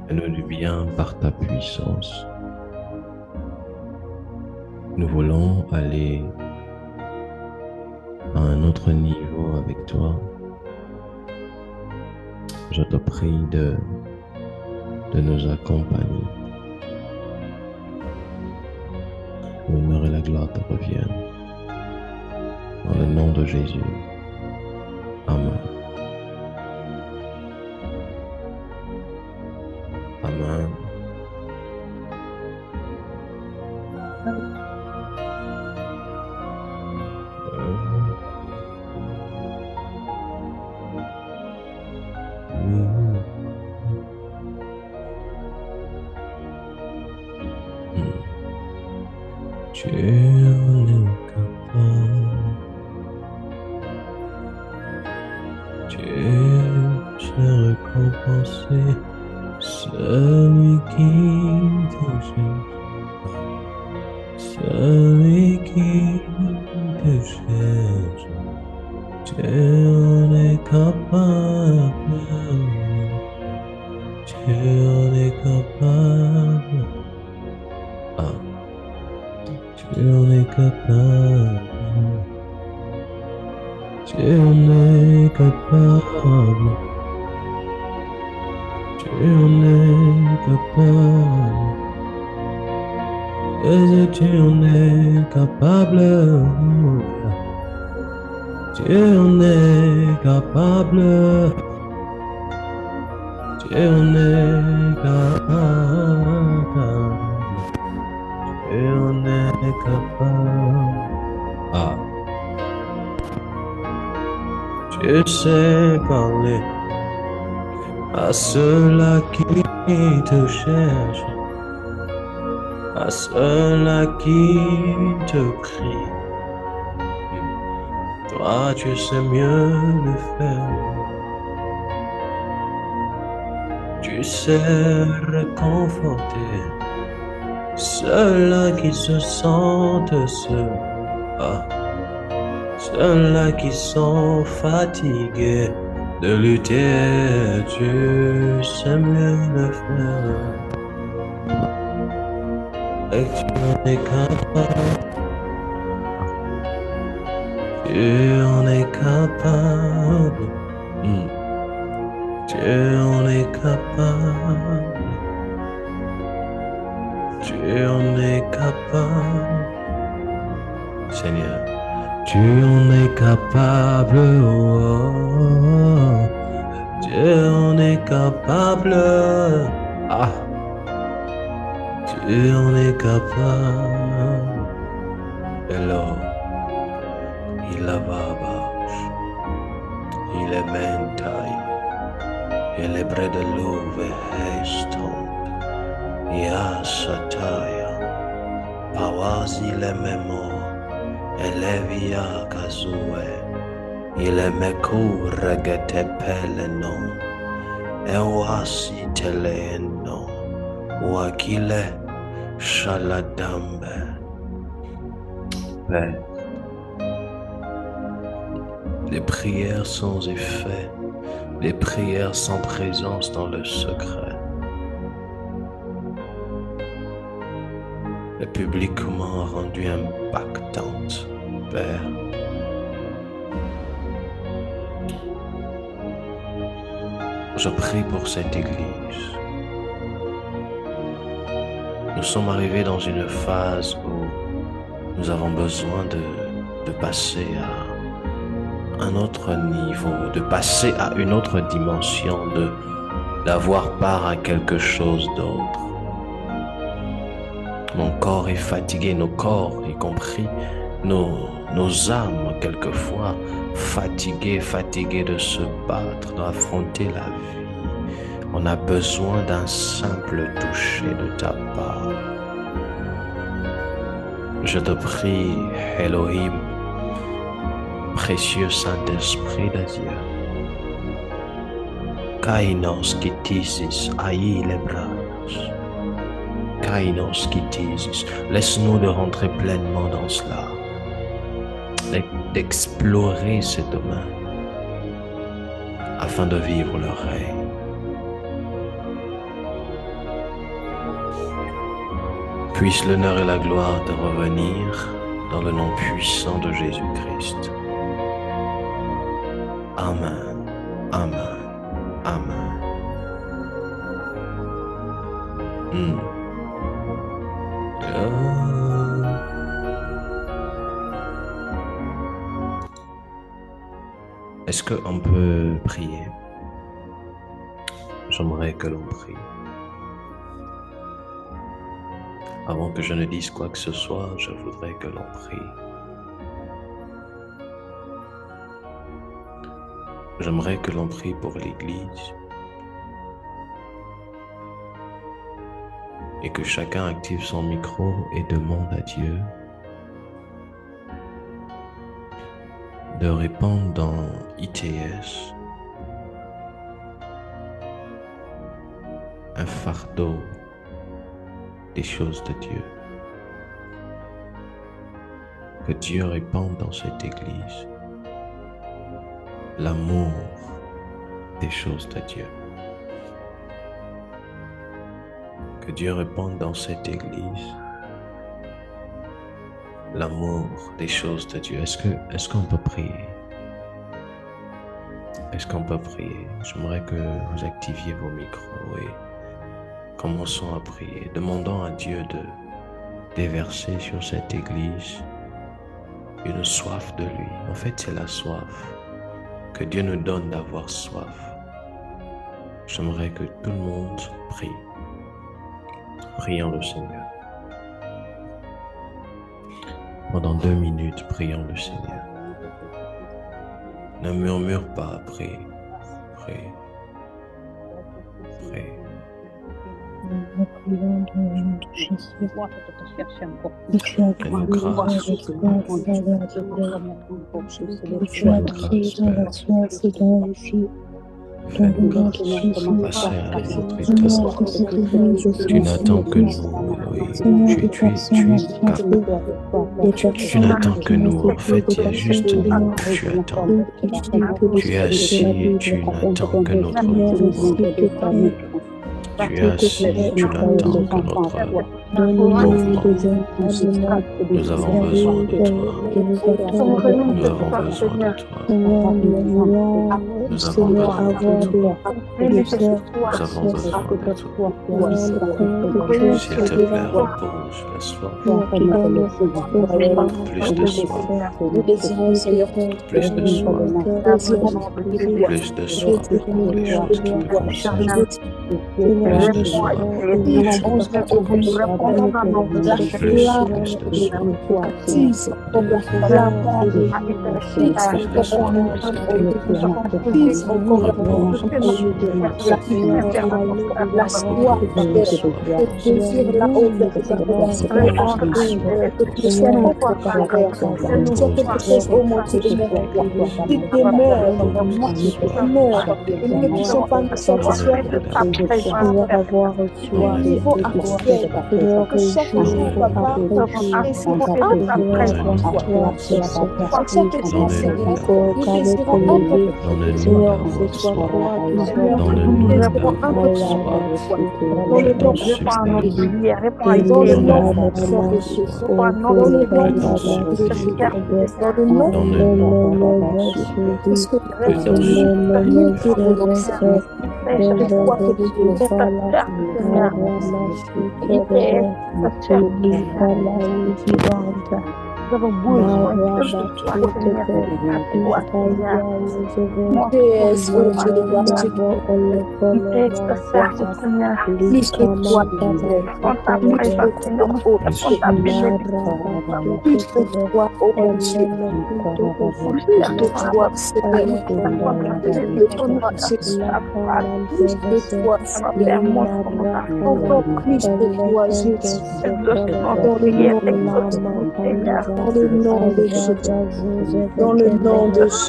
Fais-nous du bien par ta puissance. Nous voulons aller à un autre niveau avec toi. Je te prie de nous accompagner. L'honneur et la gloire te reviennent. Dans le nom de Jésus. Amen. Amen. Tu en es capable. Tu sais récompenser celui qui te cherche. Celui qui te cherche. Tu en es capable. Tu en es capable. Ah, tu en es capable. Tu en es capable. Tu en es capable. Tu en es capable. Tu en es capable. Tu en es capable. Tu en es capable. Ah, tu sais parler à ceux-là qui te cherchent, à ceux-là qui te crient. Toi, tu sais mieux le faire. Tu sais réconforter ceux-là qui se sentent seuls. Ah, ceux-là qui sont fatigués de lutter. Tu sais mieux le faire. Et tu en es capable. Tu en es capable. Tu en es capable. Tu en es capable. Seigneur, tu en es capable. Oh, tu en es capable. Ah, tu en es capable. Hello, il a babage. Il est mentai. Il est près de l'ouve heston. Ya sataya. Pawazi le memo. Elevia kazue. Il est mekou regete pelenon. Ewasi teleeno. Wakile shaladambe. Père, les prières sans effet, les prières sans présence dans le secret, et publiquement rendues impactantes, Père. Je prie pour cette Église. Nous sommes arrivés dans une phase où nous avons besoin de passer à un autre niveau, de passer à une autre dimension, d'avoir part à quelque chose d'autre. Mon corps est fatigué, nos corps, y compris nos âmes, quelquefois, fatigués de se battre, d'affronter la vie. On a besoin d'un simple toucher de ta part. Je te prie, Elohim, précieux Saint-Esprit de Dieu. Kainos kitisis aïe les bras. Kainos kitisis. Laisse-nous de rentrer pleinement dans cela. D'explorer ce domaine afin de vivre le règne. puisse l'honneur et la gloire de revenir dans le nom puissant de Jésus-Christ. Amen, amen, amen. Est-ce qu'on peut prier? J'aimerais que l'on prie. Avant que je ne dise quoi que ce soit, je voudrais que l'on prie. J'aimerais que l'on prie pour l'Église et que chacun active son micro et demande à Dieu de répandre dans ITS un fardeau des choses de Dieu. Que Dieu répande dans cette Église l'amour des choses de Dieu. Que Dieu répande dans cette Église l'amour des choses de Dieu. Est-ce qu'on peut prier? Est-ce qu'on peut prier? J'aimerais que vous activiez vos micros et commençons à prier. Demandons à Dieu de déverser sur cette Église une soif de lui. En fait, c'est la soif. Que Dieu nous donne d'avoir soif. J'aimerais que tout le monde prie. Prions le Seigneur. Pendant 2 minutes, prions le Seigneur. Ne murmure pas, prie. Prie. Prie. Nous prions dans le nom de Jésus. Que nos grâces tu as pris dans la soif et dans les filles. Dans le nom de Jésus, passer à notre état. Tu n'attends que nous, Elohim. Tu n'attends que nous. En fait, il y a juste nous que tu attends. Tu es assis et tu n'attends que notre mouvement. Tu es assis, tu n'attends que notre mouvement. Nous avons besoin de toi. Nous avons besoin de toi. Nous avons besoin de toi. Nous avons besoin de toi. S'il te plaît, repose, laisse-toi. Plus de soif. Plus de soif. Plus de soif pour les choses qui te concernent. Plus de soif pour les choses qui te concernent. Plus de Nous avons besoin de toi, dans le nom de Jésus.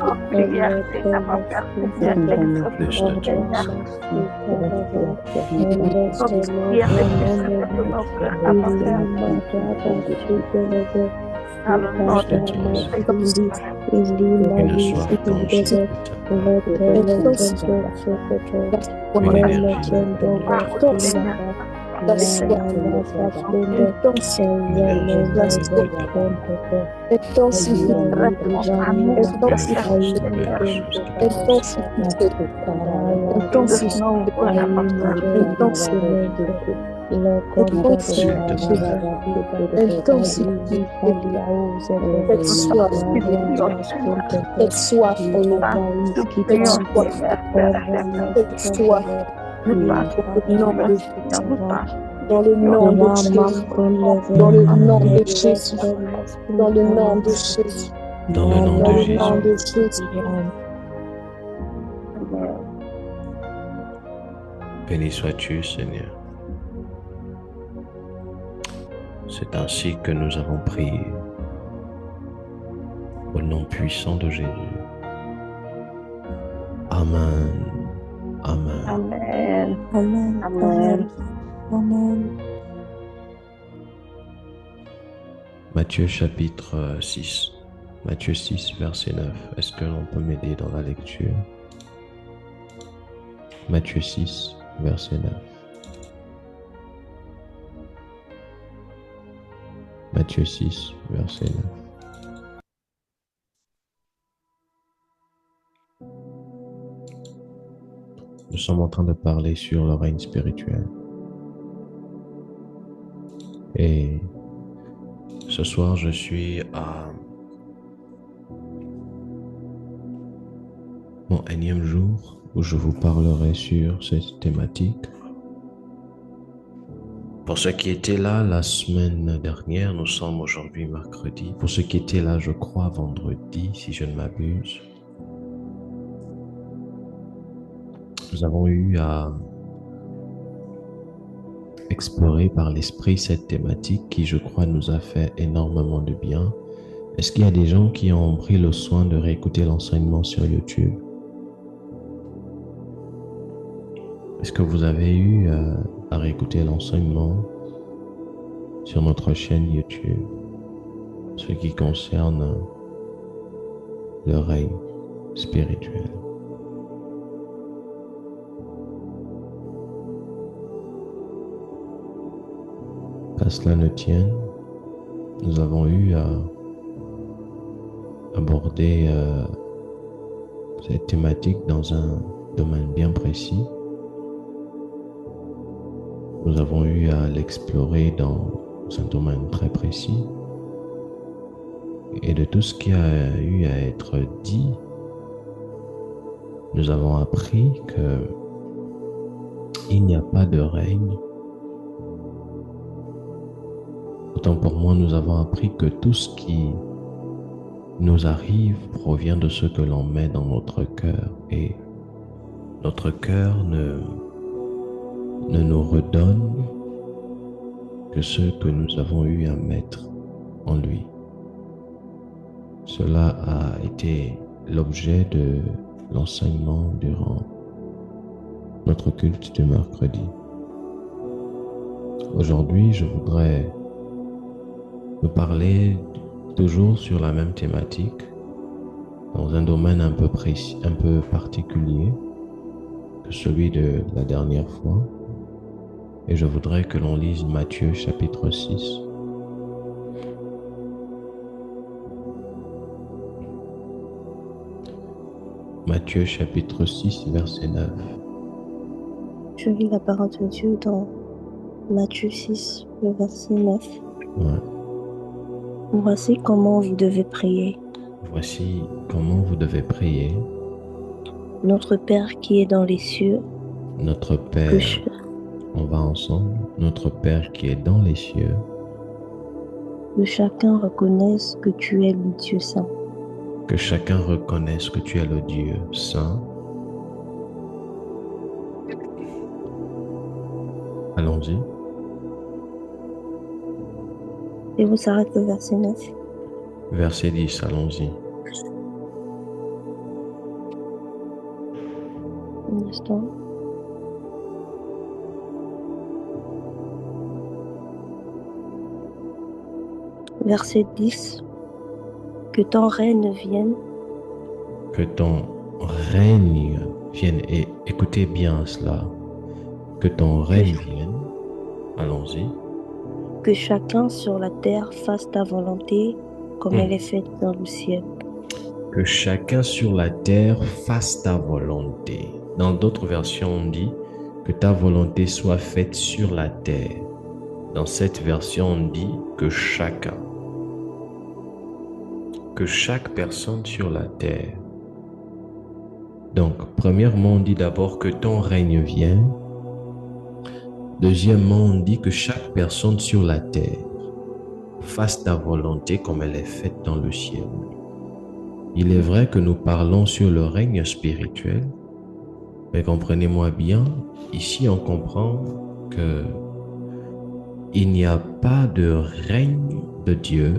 la soif, intensifie vraiment, intensifie, intensifie, intensifie, intensifie, cette soif, cette soif, cette soif, dans le nom de Jésus, dans le nom de Jésus, dans le nom de Jésus, Dans le nom de Jésus. nom de Jésus. Béni sois-tu, Seigneur. C'est ainsi que nous avons prié. Au nom puissant de Jésus. Amen. Amen. Amen. Amen. Amen. Amen. Matthieu chapitre 6. Matthieu 6, verset 9. Est-ce que l'on peut m'aider dans la lecture? Matthieu 6, verset 9. Matthieu 6, verset 9. Nous sommes en train de parler sur le règne spirituel. Et ce soir, je suis à mon énième jour où je vous parlerai sur cette thématique. Pour ceux qui étaient là la semaine dernière, nous sommes aujourd'hui mercredi. Pour ceux qui étaient là, je crois, vendredi, si je ne m'abuse, nous avons eu à explorer par l'esprit cette thématique qui, je crois, nous a fait énormément de bien. Est-ce qu'il y a des gens qui ont pris le soin de réécouter l'enseignement sur YouTube? Est-ce que vous avez eu à réécouter l'enseignement sur notre chaîne YouTube, ce qui concerne le règne spirituel? Qu'à cela ne tienne, nous avons eu à aborder cette thématique dans un domaine bien précis. Nous avons eu à l'explorer dans un domaine très précis. Et de tout ce qui a eu à être dit, nous avons appris qu'il n'y a pas de règne. Autant pour moi, nous avons appris que tout ce qui nous arrive provient de ce que l'on met dans notre cœur. Et notre cœur ne nous redonne que ce que nous avons eu à mettre en lui. Cela a été l'objet de l'enseignement durant notre culte du mercredi. Aujourd'hui, je voudrais vous parler toujours sur la même thématique, dans un domaine un peu précis, un peu particulier que celui de la dernière fois. Et je voudrais que l'on lise Matthieu chapitre 6. Matthieu chapitre 6, verset 9. Je lis la parole de Dieu dans Matthieu 6, le verset 9. Ouais. Voici comment vous devez prier. Voici comment vous devez prier. Notre Père qui est dans les cieux, Notre Père, on va ensemble. Notre Père qui est dans les cieux, que chacun reconnaisse que tu es le Dieu saint. que chacun reconnaisse que tu es le Dieu saint. Allons-y. Et vous s'arrête le verset 9. Verset 10, allons-y. Un instant. Verset 10. Que ton règne vienne. Que ton règne vienne. Et écoutez bien cela. Que ton règne vienne. Allons-y. Que chacun sur la terre fasse ta volonté comme elle est faite dans le ciel. Que chacun sur la terre fasse ta volonté. Dans d'autres versions, on dit que ta volonté soit faite sur la terre. Dans cette version, on dit que chacun. Que chaque personne sur la terre. Donc, premièrement, on dit d'abord que ton règne vienne. Deuxièmement, on dit que chaque personne sur la terre fasse ta volonté comme elle est faite dans le ciel. Il est vrai que nous parlons sur le règne spirituel, mais comprenez-moi bien, ici on comprend que il n'y a pas de règne de Dieu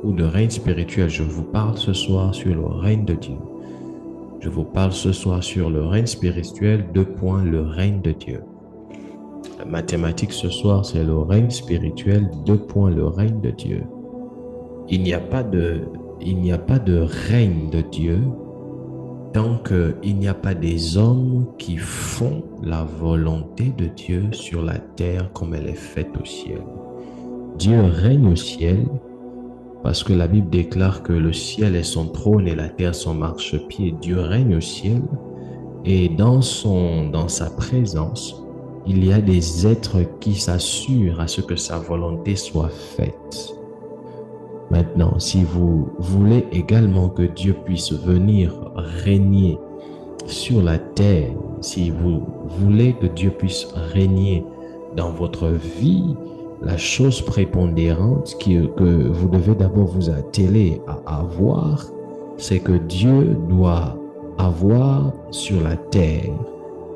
ou de règne spirituel. Je vous parle ce soir sur le règne de Dieu. Je vous parle ce soir sur le règne spirituel, le règne de Dieu. La mathématique ce soir, c'est le règne spirituel, le règne de Dieu. Il n'y a pas de règne de Dieu tant qu'il n'y a pas des hommes qui font la volonté de Dieu sur la terre comme elle est faite au ciel. Dieu règne au ciel parce que la Bible déclare que le ciel est son trône et la terre son marchepied. Dieu règne au ciel et dans sa présence, il y a des êtres qui s'assurent à ce que sa volonté soit faite. Maintenant, si vous voulez également que Dieu puisse venir régner sur la terre, si vous voulez que Dieu puisse régner dans votre vie, la chose prépondérante que vous devez d'abord vous atteler à avoir, c'est que Dieu doit avoir sur la terre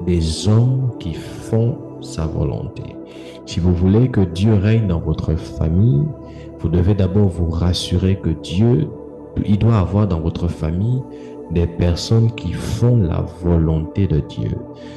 des hommes qui font sa volonté. Si vous voulez que Dieu règne dans votre famille, vous devez d'abord vous rassurer que il doit avoir dans votre famille des personnes qui font la volonté de Dieu.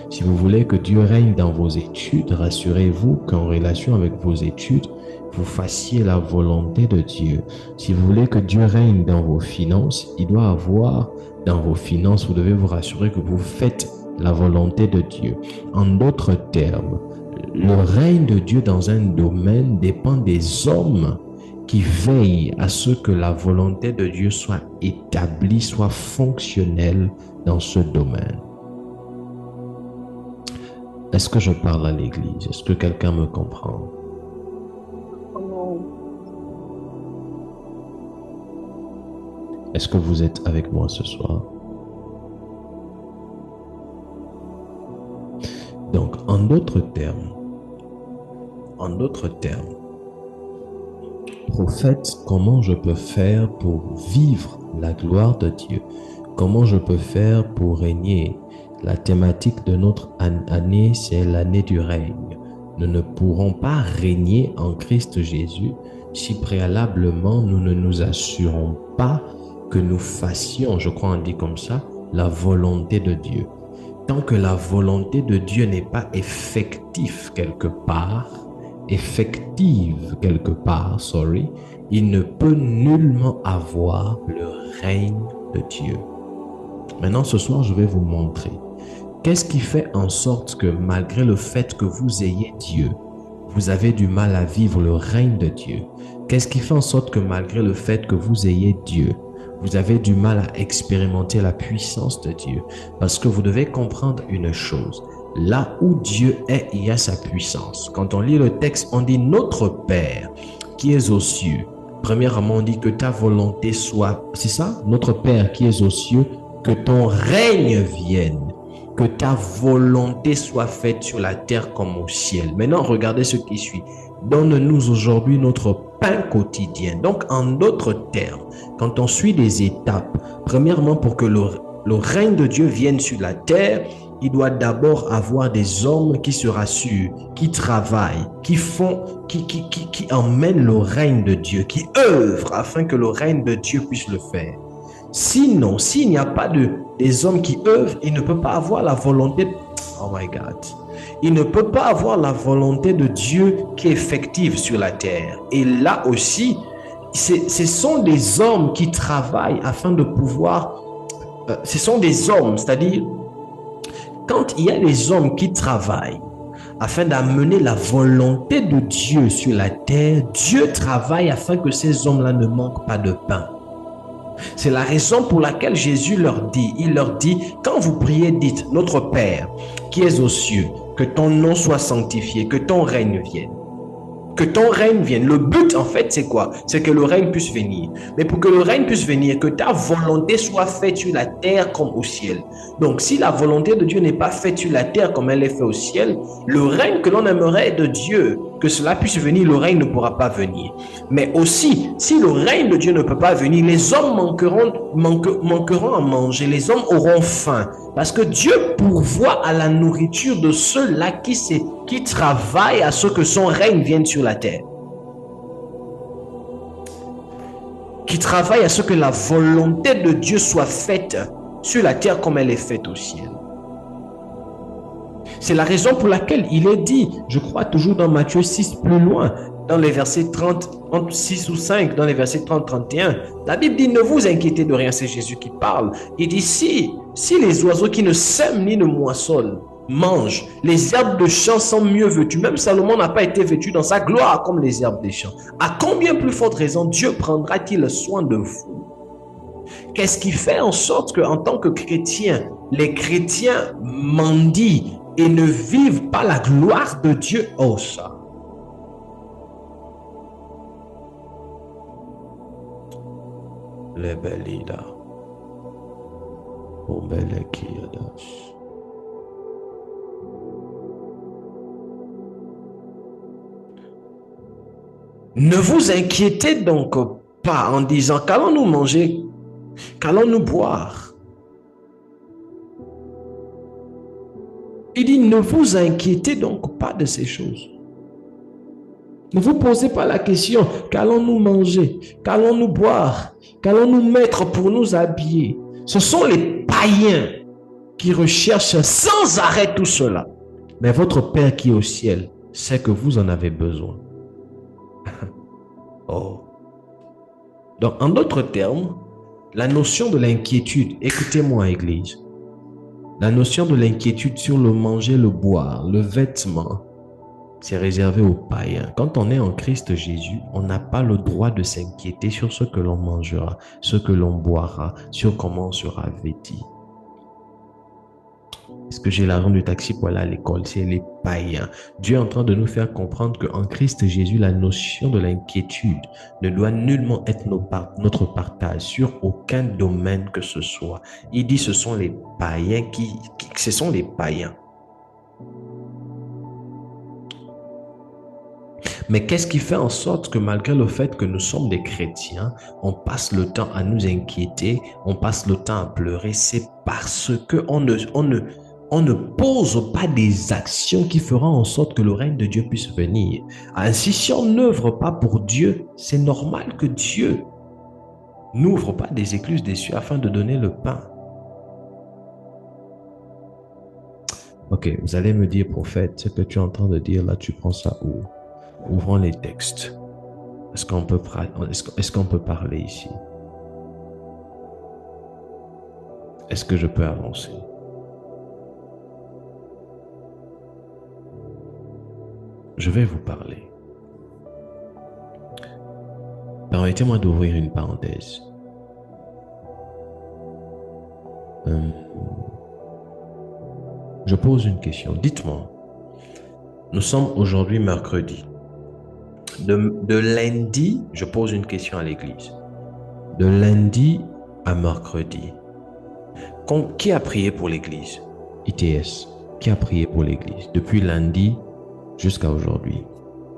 Si vous voulez que Dieu règne dans vos études, rassurez-vous qu'en relation avec vos études, vous fassiez la volonté de Dieu. Si vous voulez que Dieu règne dans vos finances, il doit avoir dans vos finances, vous devez vous rassurer que vous faites la volonté de Dieu. En d'autres termes, le règne de Dieu dans un domaine dépend des hommes qui veillent à ce que la volonté de Dieu soit établie, soit fonctionnelle dans ce domaine. Est-ce que je parle à l'église? Est-ce que quelqu'un me comprend? Est-ce que vous êtes avec moi ce soir? Donc, en d'autres termes, prophète, comment je peux faire pour vivre la gloire de Dieu? Comment je peux faire pour régner? La thématique de notre année, c'est l'année du règne. Nous ne pourrons pas régner en Christ Jésus si préalablement nous ne nous assurons pas que nous fassions, je crois on dit comme ça, la volonté de Dieu. Tant que la volonté de Dieu n'est pas effective quelque part, il ne peut nullement avoir le règne de Dieu. Maintenant, ce soir, je vais vous montrer. Qu'est-ce qui fait en sorte que malgré le fait que vous ayez Dieu, vous avez du mal à vivre le règne de Dieu? Qu'est-ce qui fait en sorte que malgré le fait que vous ayez Dieu, vous avez du mal à expérimenter la puissance de Dieu? Parce que vous devez comprendre une chose. Là où Dieu est, il y a sa puissance. Quand on lit le texte, on dit « Notre Père qui est aux cieux ». Premièrement, on dit que ta volonté soit... C'est ça? Notre Père qui est aux cieux, que ton règne vienne, que ta volonté soit faite sur la terre comme au ciel. Maintenant, regardez ce qui suit. Donne-nous aujourd'hui notre pain quotidien. Donc, en d'autres termes, quand on suit des étapes, premièrement, pour que le règne de Dieu vienne sur la terre, il doit d'abord avoir des hommes qui se rassurent, qui travaillent, qui emmènent le règne de Dieu, qui œuvrent afin que le règne de Dieu puisse le faire. Sinon, s'il n'y a pas des hommes qui œuvrent, il ne peut pas avoir la volonté. Oh my God. Il ne peut pas avoir la volonté de Dieu qui est effective sur la terre. Et là aussi, ce sont des hommes qui travaillent afin de pouvoir... ce sont des hommes, c'est-à-dire, quand il y a des hommes qui travaillent afin d'amener la volonté de Dieu sur la terre, Dieu travaille afin que ces hommes-là ne manquent pas de pain. C'est la raison pour laquelle Jésus leur dit, il leur dit, quand vous priez, dites, notre Père qui es aux cieux, que ton nom soit sanctifié, que ton règne vienne. Que ton règne vienne. Le but, en fait, c'est quoi? C'est que le règne puisse venir. Mais pour que le règne puisse venir, que ta volonté soit faite sur la terre comme au ciel. Donc, si la volonté de Dieu n'est pas faite sur la terre comme elle est faite au ciel, le règne que l'on aimerait de Dieu, que cela puisse venir, le règne ne pourra pas venir. Mais aussi, si le règne de Dieu ne peut pas venir, les hommes manqueront à manger, les hommes auront faim. Parce que Dieu pourvoit à la nourriture de ceux-là qui travaillent à ce que son règne vienne sur la terre. Qui travaillent à ce que la volonté de Dieu soit faite sur la terre comme elle est faite au ciel. C'est la raison pour laquelle il est dit, je crois toujours dans Matthieu 6 plus loin, dans les versets 36 ou 5, dans les versets 30-31, la Bible dit, ne vous inquiétez de rien, c'est Jésus qui parle. Il dit, si les oiseaux qui ne sèment ni ne moissonnent mangent, les herbes de champ sont mieux vêtues. Même Salomon n'a pas été vêtu dans sa gloire comme les herbes des champs. À combien plus forte raison Dieu prendra-t-il soin de vous? Qu'est-ce qui fait en sorte qu'en tant que chrétiens, les chrétiens mendient et ne vivent pas la gloire de Dieu? Oh ça! Les belida. Ne vous inquiétez donc pas en disant qu'allons-nous manger, qu'allons-nous boire. Il dit ne vous inquiétez donc pas de ces choses. Ne vous posez pas la question qu'allons-nous manger, qu'allons-nous boire, qu'allons-nous mettre pour nous habiller. Ce sont les païens qui recherchent sans arrêt tout cela. Mais votre Père qui est au ciel sait que vous en avez besoin. Oh. Donc, en d'autres termes, la notion de l'inquiétude, écoutez-moi, Église, la notion de l'inquiétude sur le manger, le boire, le vêtement, c'est réservé aux païens. Quand on est en Christ Jésus, on n'a pas le droit de s'inquiéter sur ce que l'on mangera, ce que l'on boira, sur comment on sera vêtu. Est-ce que j'ai l'argent du taxi pour aller à l'école? C'est les païens. Dieu est en train de nous faire comprendre qu'en Christ Jésus, la notion de l'inquiétude ne doit nullement être notre partage sur aucun domaine que ce soit. Il dit ce sont les païens ce sont les païens. Mais qu'est-ce qui fait en sorte que malgré le fait que nous sommes des chrétiens, on passe le temps à nous inquiéter, on passe le temps à pleurer? C'est parce qu'on ne pose pas des actions qui feront en sorte que le règne de Dieu puisse venir. Ainsi, si on n'œuvre pas pour Dieu, c'est normal que Dieu n'ouvre pas des écluses des cieux afin de donner le pain. Ok, vous allez me dire, prophète, ce que tu es en train de dire là, tu prends ça où? Ouvrons les textes. Est-ce qu'on peut parler ici? Est-ce que je peux avancer? Je vais vous parler. Permettez-moi d'ouvrir une parenthèse. Je pose une question. Dites-moi, nous sommes aujourd'hui mercredi. De lundi, je pose une question à l'église. De lundi à mercredi, qui a prié pour l'église? ITS. Qui a prié pour l'église? Depuis lundi jusqu'à aujourd'hui.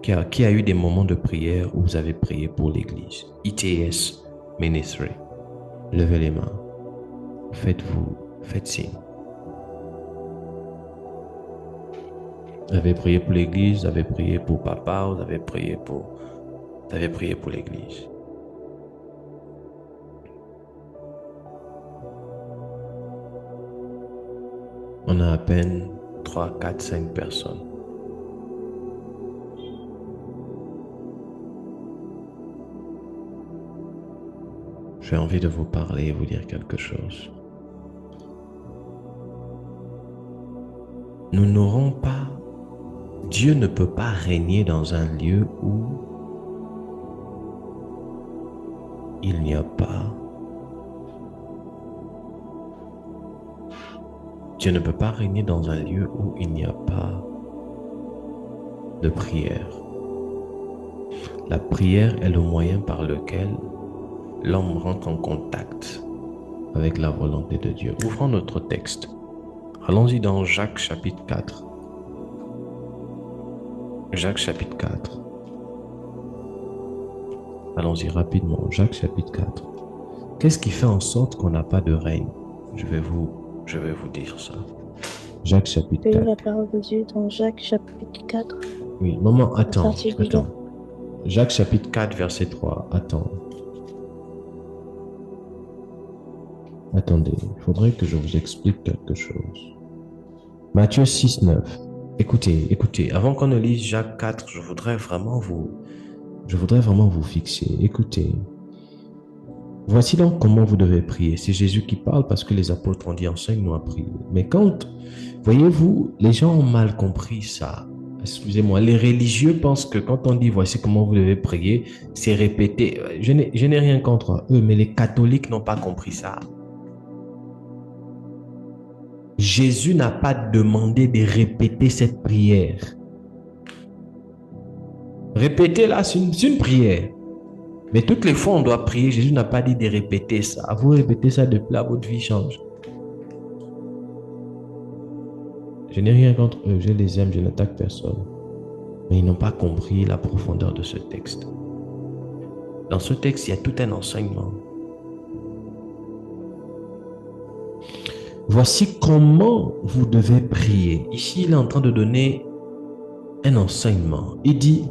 Qui a eu des moments de prière où vous avez prié pour l'église? ITS Ministry. Levez les mains. Faites signe. Vous avez prié pour l'église, vous avez prié pour papa, vous avez prié pour l'église. On a à peine 3, 4, 5 personnes. J'ai envie de vous parler et vous dire quelque chose. Nous n'aurons pas Dieu ne peut pas régner dans un lieu où il n'y a pas. Dieu ne peut pas régner dans un lieu où il n'y a pas de prière. La prière est le moyen par lequel l'homme rentre en contact avec la volonté de Dieu. Ouvrons notre texte. Allons-y dans Jacques chapitre 4. Jacques chapitre 4. Allons-y rapidement. Jacques chapitre 4. Qu'est-ce qui fait en sorte qu'on n'a pas de règne? Je vais vous dire ça. Jacques chapitre 4. La parole de Dieu dans Jacques chapitre 4. Oui, maman, attends. Jacques chapitre 4, verset 3. Attends. Attendez, il faudrait que je vous explique quelque chose. Matthieu 6, 9. Écoutez, avant qu'on ne lise Jacques 4, je voudrais vraiment vous fixer. Écoutez. Voici donc comment vous devez prier. C'est Jésus qui parle parce que les apôtres ont dit enseigne-nous à prier. Mais voyez-vous, les gens ont mal compris ça. Excusez-moi, les religieux pensent que quand on dit voici comment vous devez prier, c'est répété. Je n'ai rien contre eux, mais les catholiques n'ont pas compris ça. Jésus n'a pas demandé de répéter cette prière. Répétez-la, c'est une prière. Mais toutes les fois on doit prier, Jésus n'a pas dit de répéter ça. Vous répétez ça depuis là, votre vie change. Je n'ai rien contre eux, je les aime, je n'attaque personne. Mais ils n'ont pas compris la profondeur de ce texte. Dans ce texte, il y a tout un enseignement. Voici comment vous devez prier. Ici, il est en train de donner un enseignement. Il dit,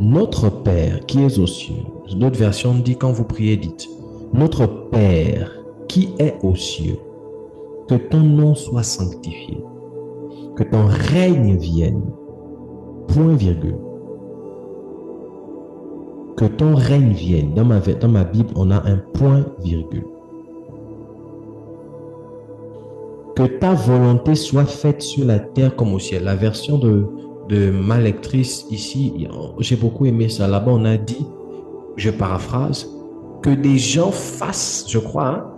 notre Père qui est aux cieux. D'autres versions dit, quand vous priez, dites, notre Père qui est aux cieux, que ton nom soit sanctifié, que ton règne vienne, point virgule. Que ton règne vienne. Dans ma Bible, on a un point virgule. Que ta volonté soit faite sur la terre comme au ciel. La version de ma lectrice ici, j'ai beaucoup aimé ça. Là-bas, on a dit, je paraphrase, que des gens fassent, je crois,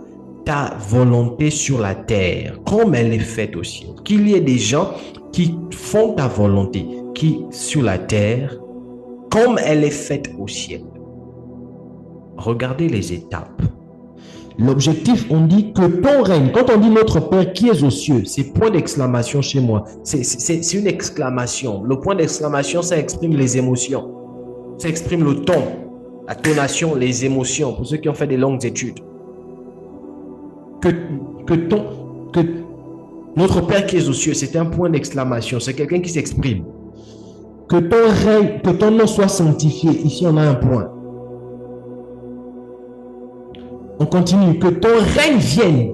ta volonté sur la terre comme elle est faite au ciel. Qu'il y ait des gens qui font ta volonté qui sur la terre comme elle est faite au ciel. Regardez les étapes. L'objectif, on dit que ton règne, quand on dit notre Père qui est aux cieux, c'est point d'exclamation chez moi. C'est une exclamation. Le point d'exclamation, ça exprime les émotions. Ça exprime le ton, la tonation, les émotions, pour ceux qui ont fait des longues études. Que notre Père qui est aux cieux, c'est un point d'exclamation. C'est quelqu'un qui s'exprime. Que ton règne, que ton nom soit sanctifié. Ici, on a un point. On continue. Que ton règne vienne.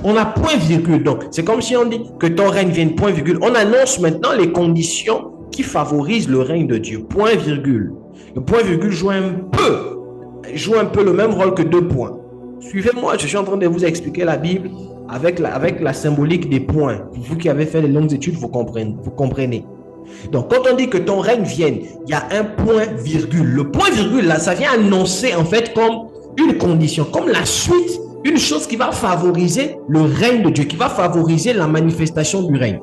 On a point virgule. Donc, c'est comme si on dit que ton règne vienne, point virgule. On annonce maintenant les conditions qui favorisent le règne de Dieu. Point virgule. Le point virgule joue un peu le même rôle que deux points. Suivez-moi, je suis en train de vous expliquer la Bible avec la symbolique des points. Vous qui avez fait les longues études, vous comprenez. Donc, quand on dit que ton règne vienne, il y a un point virgule. Le point virgule, là, ça vient annoncer en fait comme une condition, comme la suite, une chose qui va favoriser le règne de Dieu, qui va favoriser la manifestation du règne.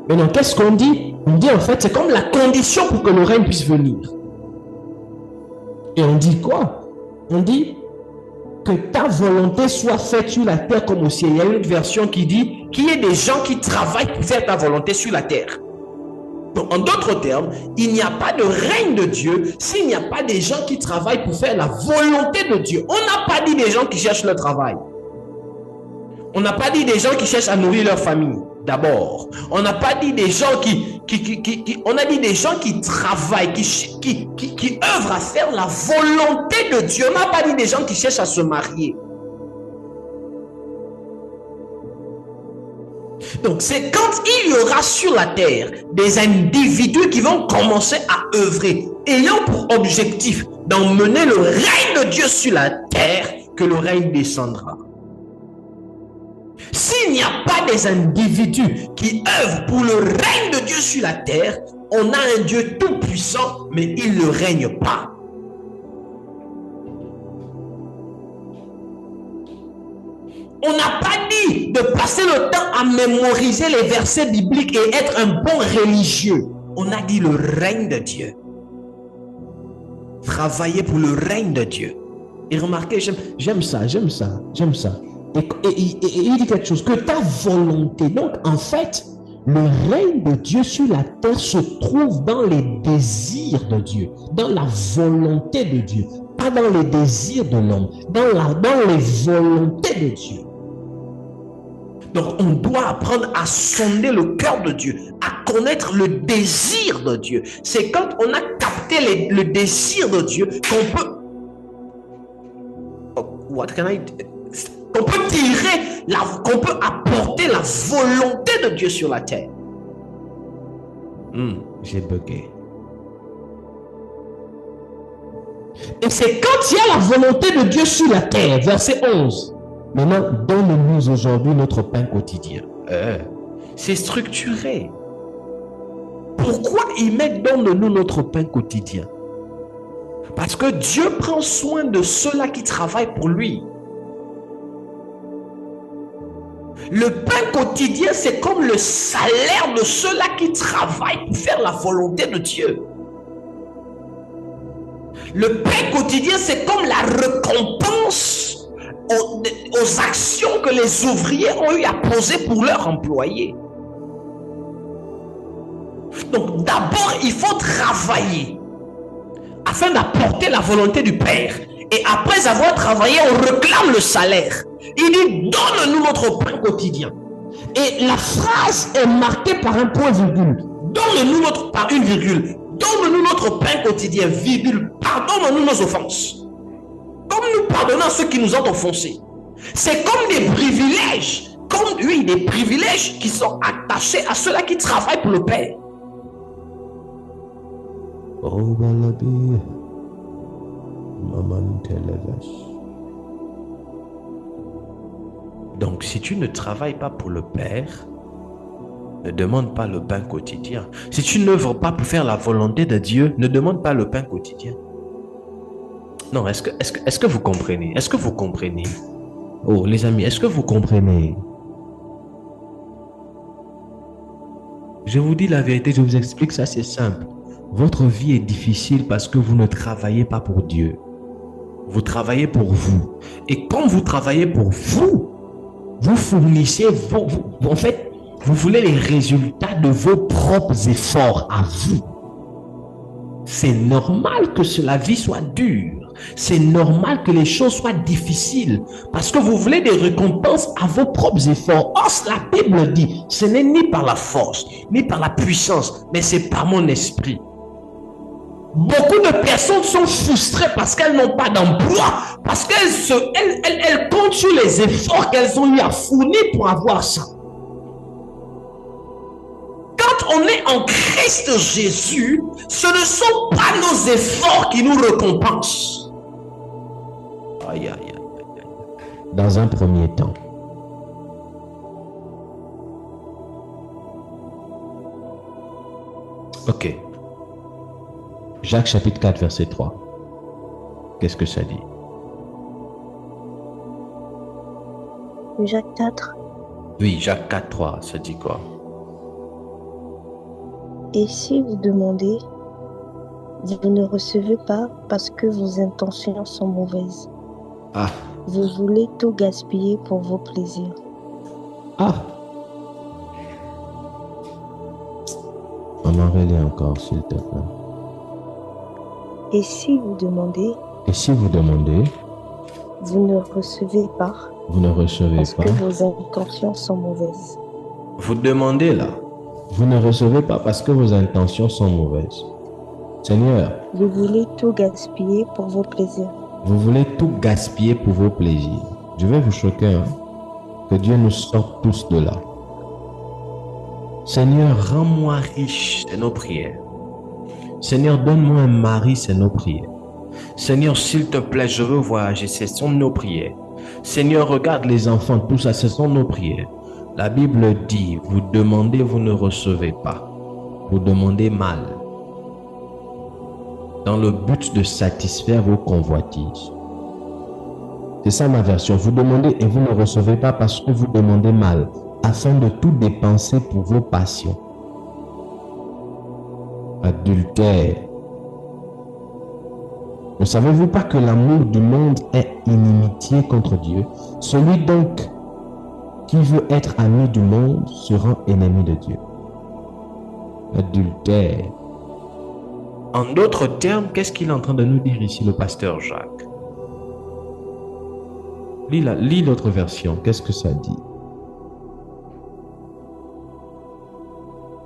Maintenant, qu'est-ce qu'on dit? On dit en fait, c'est comme la condition pour que le règne puisse venir. Et on dit quoi? On dit que ta volonté soit faite sur la terre comme au ciel. Il y a une version qui dit qu'il y ait des gens qui travaillent pour faire ta volonté sur la terre. Donc, en d'autres termes, il n'y a pas de règne de Dieu s'il n'y a pas des gens qui travaillent pour faire la volonté de Dieu. On n'a pas dit des gens qui cherchent le travail. On n'a pas dit des gens qui cherchent à nourrir leur famille. D'abord, on n'a pas dit des gens on a dit des gens qui travaillent, qui œuvrent à faire la volonté de Dieu. On n'a pas dit des gens qui cherchent à se marier. Donc, c'est quand il y aura sur la terre des individus qui vont commencer à œuvrer, ayant pour objectif d'emmener le règne de Dieu sur la terre, que le règne descendra. S'il s'il n'y a pas des individus qui œuvrent pour le règne de Dieu sur la terre, on a un Dieu tout puissant, mais il ne règne pas. On n'a pas dit de passer le temps à mémoriser les versets bibliques et être un bon religieux. On a dit le règne de Dieu. Travailler pour le règne de Dieu. Et remarquez, j'aime ça. Et il dit quelque chose, que ta volonté. Donc, en fait, le règne de Dieu sur la terre se trouve dans les désirs de Dieu, dans la volonté de Dieu, pas dans les désirs de l'homme, dans les volontés de Dieu. Donc, on doit apprendre à sonder le cœur de Dieu, à connaître le désir de Dieu. C'est quand on a capté le désir de Dieu qu'on peut... qu'on peut tirer, qu'on peut apporter la volonté de Dieu sur la terre. J'ai bugué. Et c'est quand il y a la volonté de Dieu sur la terre, verset 11. Maintenant, donne-nous aujourd'hui notre pain quotidien. C'est structuré. Pourquoi il met donne-nous notre pain quotidien? Parce que Dieu prend soin de ceux-là qui travaillent pour lui. Le pain quotidien, c'est comme le salaire de ceux-là qui travaillent pour faire la volonté de Dieu. Le pain quotidien, c'est comme la récompense aux actions que les ouvriers ont eu à poser pour leurs employés. Donc d'abord, il faut travailler afin d'apporter la volonté du Père. Et après avoir travaillé, on réclame le salaire. Il dit, donne-nous notre pain quotidien. Et la phrase est marquée par un point virgule. Donne-nous par une virgule. Donne-nous notre pain quotidien, virgule. Pardonne-nous nos offenses. Comme nous pardonnons à ceux qui nous ont offensés. C'est comme des privilèges. Comme, oui, des privilèges qui sont attachés à ceux-là qui travaillent pour le Père. Oh, Balabi. Maman Televes. Donc, si tu ne travailles pas pour le Père, ne demande pas le pain quotidien. Si tu n'œuvres pas pour faire la volonté de Dieu, ne demande pas le pain quotidien. Non, est-ce que vous comprenez? Est-ce que vous comprenez? Oh, les amis, est-ce que vous comprenez? Je vous dis la vérité, je vous explique ça, c'est simple. Votre vie est difficile parce que vous ne travaillez pas pour Dieu. Vous travaillez pour vous. Et quand vous travaillez pour vous, vous fournissez, en fait, vous voulez les résultats de vos propres efforts à vous. C'est normal que la vie soit dure. C'est normal que les choses soient difficiles parce que vous voulez des récompenses à vos propres efforts. Or, la Bible dit, ce n'est ni par la force, ni par la puissance, mais c'est par mon esprit. Beaucoup de personnes sont frustrées parce qu'elles n'ont pas d'emploi, parce qu'elles comptent sur les efforts qu'elles ont eu à fournir pour avoir ça. Quand on est en Christ Jésus, ce ne sont pas nos efforts qui nous récompensent. Aïe, aïe, aïe, aïe. Dans un premier temps. Ok. Jacques chapitre 4, verset 3. Qu'est-ce que ça dit? Jacques 4. Oui, Jacques 4, 3, ça dit quoi? Et si vous demandez, vous ne recevez pas parce que vos intentions sont mauvaises. Ah. Vous voulez tout gaspiller pour vos plaisirs. Ah. On en relit encore, s'il te plaît. Et si vous demandez, vous ne recevez pas, parce que vos intentions sont mauvaises. Vous demandez là, vous ne recevez pas parce que vos intentions sont mauvaises. Seigneur, vous voulez tout gaspiller pour vos plaisirs. Vous voulez tout gaspiller pour vos plaisirs. Je vais vous choquer, hein? Que Dieu nous sorte tous de là. Seigneur, rends-moi riche, c'est nos prières. Seigneur, donne-moi un mari, c'est nos prières. Seigneur, s'il te plaît, je veux voyager, ce sont nos prières. Seigneur, regarde les enfants, tout ça, ce sont nos prières. La Bible dit, vous demandez, vous ne recevez pas. Vous demandez mal. Dans le but de satisfaire vos convoitises. C'est ça ma version. Vous demandez et vous ne recevez pas parce que vous demandez mal, afin de tout dépenser pour vos passions. Adultère. Ne savez-vous pas que l'amour du monde est inimitié contre Dieu? Celui donc qui veut être ami du monde sera ennemi de Dieu. Adultère. En d'autres termes, qu'est-ce qu'il est en train de nous dire ici, le pasteur Jacques? Lis l'autre version. Qu'est-ce que ça dit?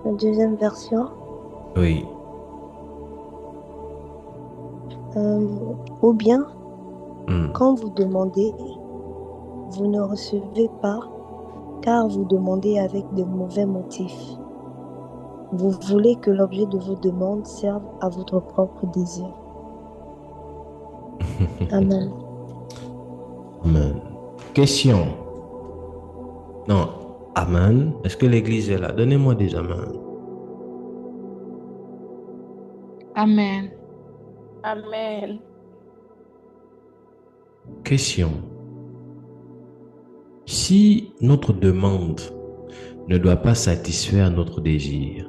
La deuxième version. Oui. Ou bien, quand vous demandez, vous ne recevez pas, car vous demandez avec de mauvais motifs. Vous voulez que l'objet de vos demandes serve à votre propre désir. Amen. Amen. Question. Non, amen. Est-ce que l'église est là? Donnez-moi des amen. Amen. Amen. Question. Si notre demande ne doit pas satisfaire notre désir,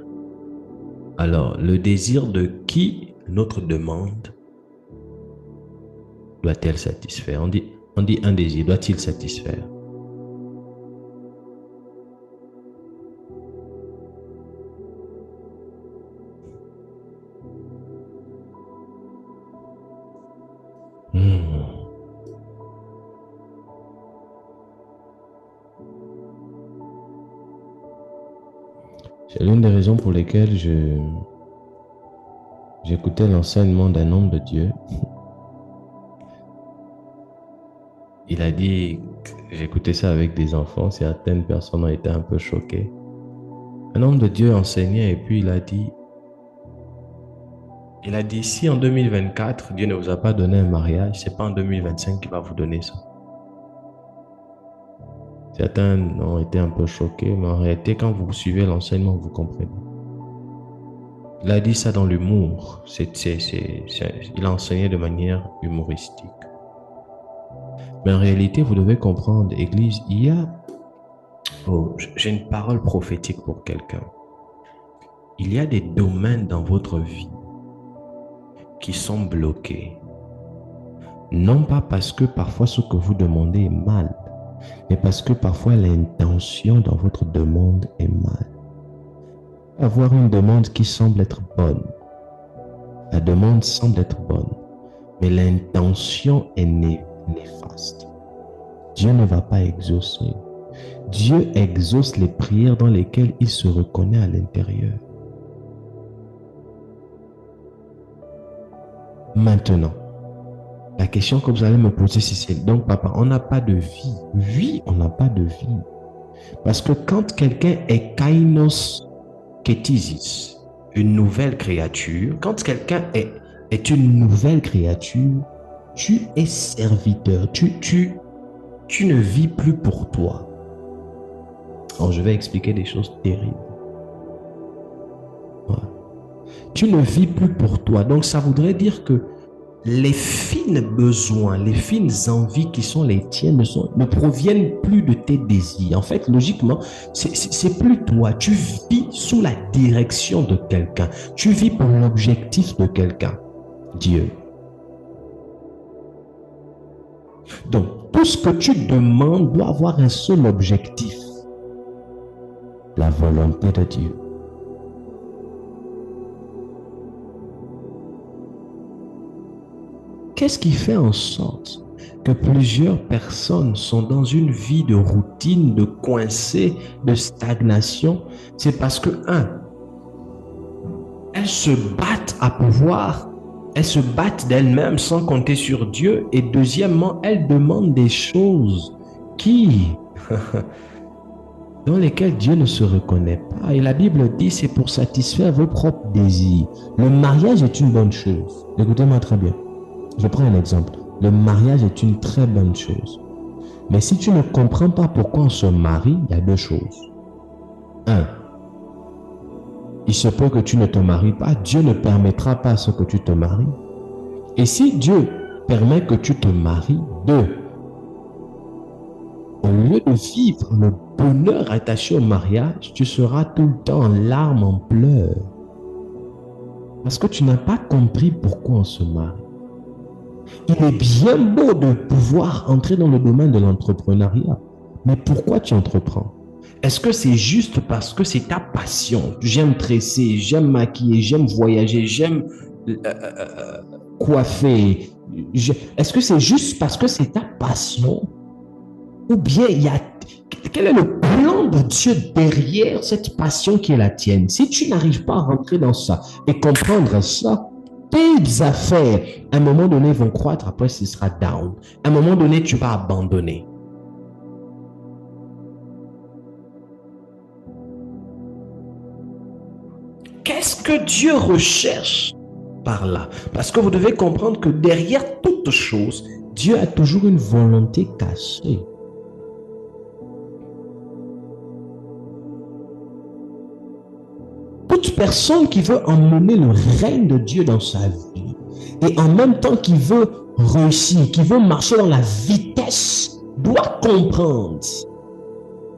alors le désir de qui notre demande doit-elle satisfaire? On dit un désir, doit-il satisfaire? C'est l'une des raisons pour lesquelles j'écoutais l'enseignement d'un homme de Dieu. Il a dit, j'écoutais ça avec des enfants, certaines personnes ont été un peu choquées. Un homme de Dieu enseignait et puis il a dit, si en 2024, Dieu ne vous a pas donné un mariage, c'est pas en 2025 qu'il va vous donner ça. Certains ont été un peu choqués, mais en réalité, quand vous suivez l'enseignement, vous comprenez. Il a dit ça dans l'humour. Il a enseigné de manière humoristique. Mais en réalité, vous devez comprendre, Église, j'ai une parole prophétique pour quelqu'un. Il y a des domaines dans votre vie qui sont bloqués. Non pas parce que parfois ce que vous demandez est mal, mais parce que parfois l'intention dans votre demande est mal. Avoir une demande qui semble être bonne. La demande semble être bonne, mais l'intention est néfaste. Dieu ne va pas exaucer. Dieu exauce les prières dans lesquelles il se reconnaît à l'intérieur. Maintenant, la question que vous allez me poser, c'est donc papa, on n'a pas de vie. Oui, on n'a pas de vie. Parce que quand quelqu'un est kainos ketisis, une nouvelle créature, quand quelqu'un est une nouvelle créature, tu es serviteur, tu ne vis plus pour toi. Alors, je vais expliquer des choses terribles. Voilà. Tu ne vis plus pour toi. Donc, ça voudrait dire que les fines besoins, les fines envies qui sont les tiennes ne proviennent plus de tes désirs. En fait, logiquement, c'est plus toi. Tu vis sous la direction de quelqu'un. Tu vis pour l'objectif de quelqu'un, Dieu. Donc, tout ce que tu demandes doit avoir un seul objectif. La volonté de Dieu. Qu'est-ce qui fait en sorte que plusieurs personnes sont dans une vie de routine, de coincé, de stagnation? C'est parce que, elles se battent à pouvoir, elles se battent d'elles-mêmes sans compter sur Dieu. Et deuxièmement, elles demandent des choses dans lesquelles Dieu ne se reconnaît pas. Et la Bible dit, c'est pour satisfaire vos propres désirs. Le mariage est une bonne chose. Écoutez-moi très bien. Je prends un exemple. Le mariage est une très bonne chose. Mais si tu ne comprends pas pourquoi on se marie, il y a deux choses. Un, il se peut que tu ne te maries pas. Dieu ne permettra pas à ce que tu te maries. Et si Dieu permet que tu te maries, deux, au lieu de vivre le bonheur attaché au mariage, tu seras tout le temps en larmes, en pleurs. Parce que tu n'as pas compris pourquoi on se marie. Il est bien beau de pouvoir entrer dans le domaine de l'entrepreneuriat. Mais pourquoi tu entreprends? Est-ce que c'est juste parce que c'est ta passion? J'aime tresser, j'aime maquiller, j'aime voyager, j'aime coiffer. Est-ce que c'est juste parce que c'est ta passion? Ou bien quel est le plan de Dieu derrière cette passion qui est la tienne? Si tu n'arrives pas à rentrer dans ça et comprendre ça, tes affaires, à un moment donné, vont croître, après ce sera down. À un moment donné, tu vas abandonner. Qu'est-ce que Dieu recherche par là? Parce que vous devez comprendre que derrière toute chose, Dieu a toujours une volonté cachée. Toute personne qui veut emmener le règne de Dieu dans sa vie et en même temps qui veut réussir, qui veut marcher dans la vitesse, doit comprendre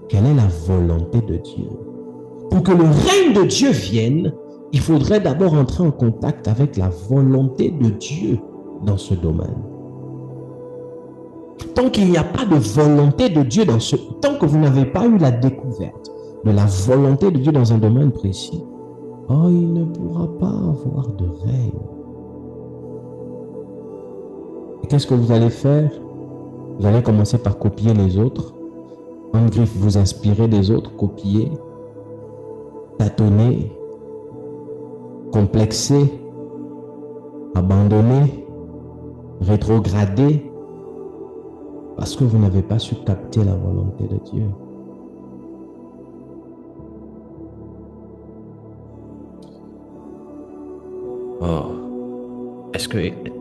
quelle est la volonté de Dieu. Pour que le règne de Dieu vienne, il faudrait d'abord entrer en contact avec la volonté de Dieu dans ce domaine. Tant qu'il n'y a pas de volonté de Dieu tant que vous n'avez pas eu la découverte de la volonté de Dieu dans un domaine précis, il ne pourra pas avoir de règne. Et qu'est-ce que vous allez faire? Vous allez commencer par copier les autres. En griffe, vous inspirer des autres, copier, tâtonner, complexer, abandonner, rétrograder, parce que vous n'avez pas su capter la volonté de Dieu.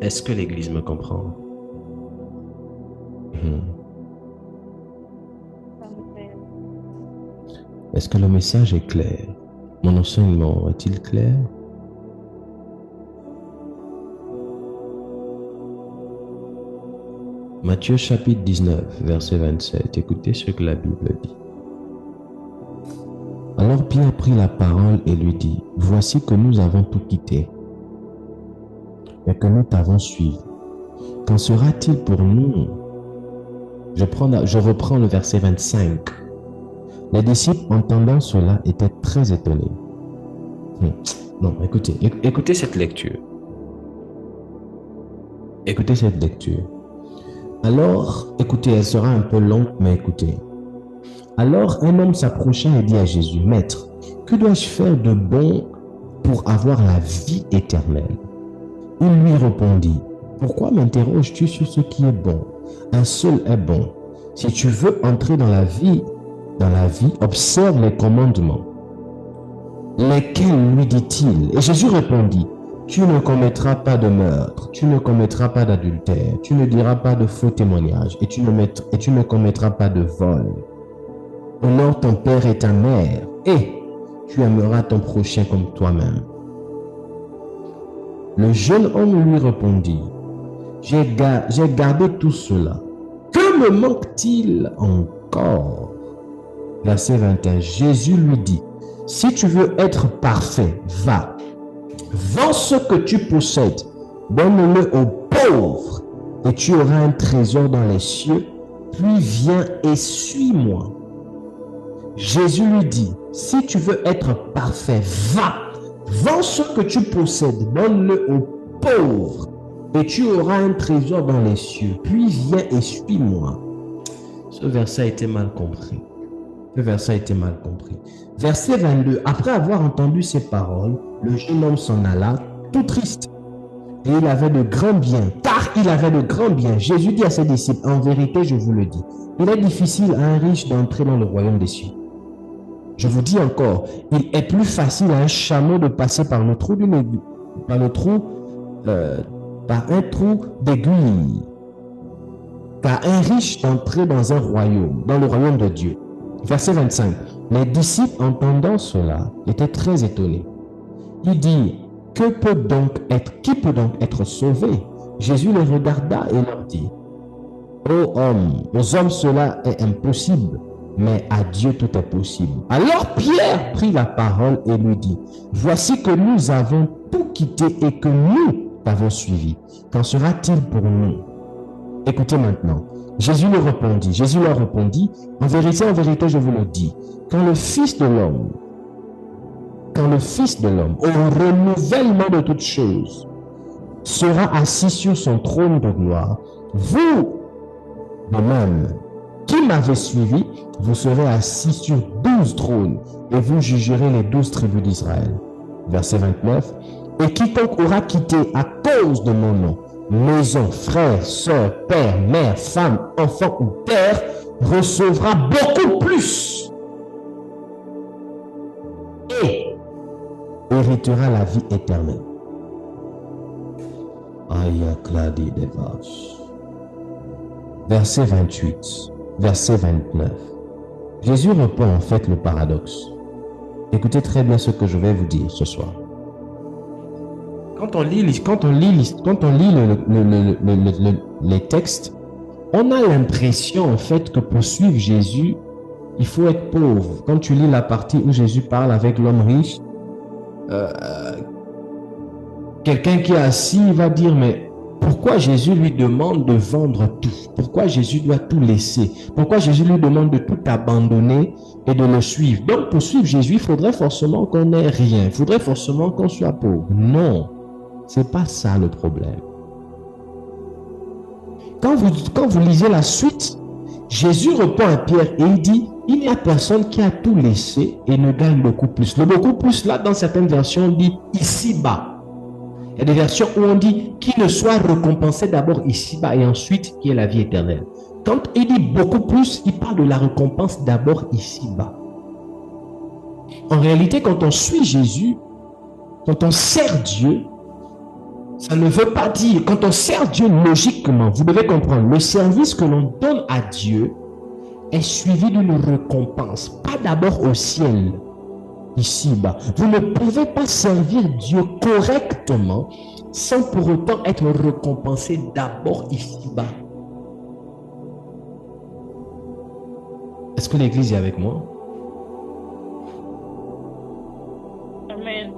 Est-ce que l'Église me comprend? Est-ce que le message est clair? Mon enseignement est-il clair? Matthieu chapitre 19, verset 27. Écoutez ce que la Bible dit. Alors Pierre prit la parole et lui dit, « Voici que nous avons tout quitté, et que nous t'avons suivi. Qu'en sera-t-il pour nous ?» Je reprends le verset 25. Les disciples, entendant cela, étaient très étonnés. Non, écoutez cette lecture. Écoutez cette lecture. Alors, écoutez, elle sera un peu longue, mais écoutez. Alors, un homme s'approcha et dit à Jésus, « Maître, que dois-je faire de bon pour avoir la vie éternelle ?» Il lui répondit, « Pourquoi m'interroges-tu sur ce qui est bon? Un seul est bon. Si tu veux entrer dans la vie, observe les commandements. » Lesquels, lui dit-il? Et Jésus répondit, « Tu ne commettras pas de meurtre, tu ne commettras pas d'adultère, tu ne diras pas de faux témoignages, et tu ne commettras pas de vol. Honore ton père et ta mère, et tu aimeras ton prochain comme toi-même. » Le jeune homme lui répondit, « J'ai gardé tout cela. Que me manque-t-il encore ?» Verset 21, Jésus lui dit, « Si tu veux être parfait, va, vends ce que tu possèdes, donne-le aux pauvres, et tu auras un trésor dans les cieux, puis viens et suis-moi. » Jésus lui dit, « Si tu veux être parfait, va, vends ce que tu possèdes, donne-le aux pauvres, et tu auras un trésor dans les cieux, puis viens et suis-moi. » Ce verset a été mal compris. Verset 22. Après avoir entendu ces paroles, le jeune homme s'en alla, tout triste. Et il avait de grands biens, car il avait de grands biens. Jésus dit à ses disciples, en vérité, je vous le dis, il est difficile à un riche d'entrer dans le royaume des cieux. Je vous dis encore, il est plus facile à un chameau de passer par un trou d'aiguille qu'à un riche d'entrer dans un royaume, dans le royaume de Dieu. Verset 25. Les disciples, entendant cela, étaient très étonnés. Ils dirent, qui peut donc être sauvé? Jésus les regarda et leur dit, ô hommes, aux hommes cela est impossible, mais à Dieu tout est possible. Alors Pierre prit la parole et lui dit, voici que nous avons tout quitté et que nous t'avons suivi. Qu'en sera-t-il pour nous? Écoutez maintenant. Jésus leur répondit, en vérité, je vous le dis, quand le Fils de l'homme, au renouvellement de toutes choses, sera assis sur son trône de gloire, vous, de même, qui m'avez suivi, vous serez assis sur 12 trônes et vous jugerez les 12 tribus d'Israël. Verset 29. Et quiconque aura quitté à cause de mon nom, maison, frères, sœurs, père, mère, femme, enfant ou terre, recevra beaucoup plus et héritera la vie éternelle. Verset 28, verset 29. Jésus répond en fait le paradoxe. Écoutez très bien ce que je vais vous dire ce soir. Quand on lit les textes, on a l'impression en fait que pour suivre Jésus, il faut être pauvre. Quand tu lis la partie où Jésus parle avec l'homme riche, quelqu'un qui est assis va dire, mais pourquoi Jésus lui demande de vendre tout? Pourquoi Jésus doit tout laisser? Pourquoi Jésus lui demande de tout abandonner et de le suivre? Donc pour suivre Jésus, il faudrait forcément qu'on n'ait rien. Il faudrait forcément qu'on soit pauvre. Non, c'est pas ça le problème. Quand vous lisez la suite, Jésus répond à Pierre et il dit, il n'y a personne qui a tout laissé et ne gagne beaucoup plus. Le beaucoup plus, là, dans certaines versions, on dit ici-bas. Il y a des versions où on dit qu'il ne soit récompensé d'abord ici-bas et ensuite qui est la vie éternelle. Quand il dit beaucoup plus, il parle de la récompense d'abord ici-bas. En réalité, quand on suit Jésus, quand on sert Dieu, ça ne veut pas dire, quand on sert Dieu logiquement, vous devez comprendre, le service que l'on donne à Dieu est suivi d'une récompense, pas d'abord au ciel, ici-bas. Vous ne pouvez pas servir Dieu correctement sans pour autant être récompensé d'abord ici-bas. Est-ce que l'Église est avec moi? Amen.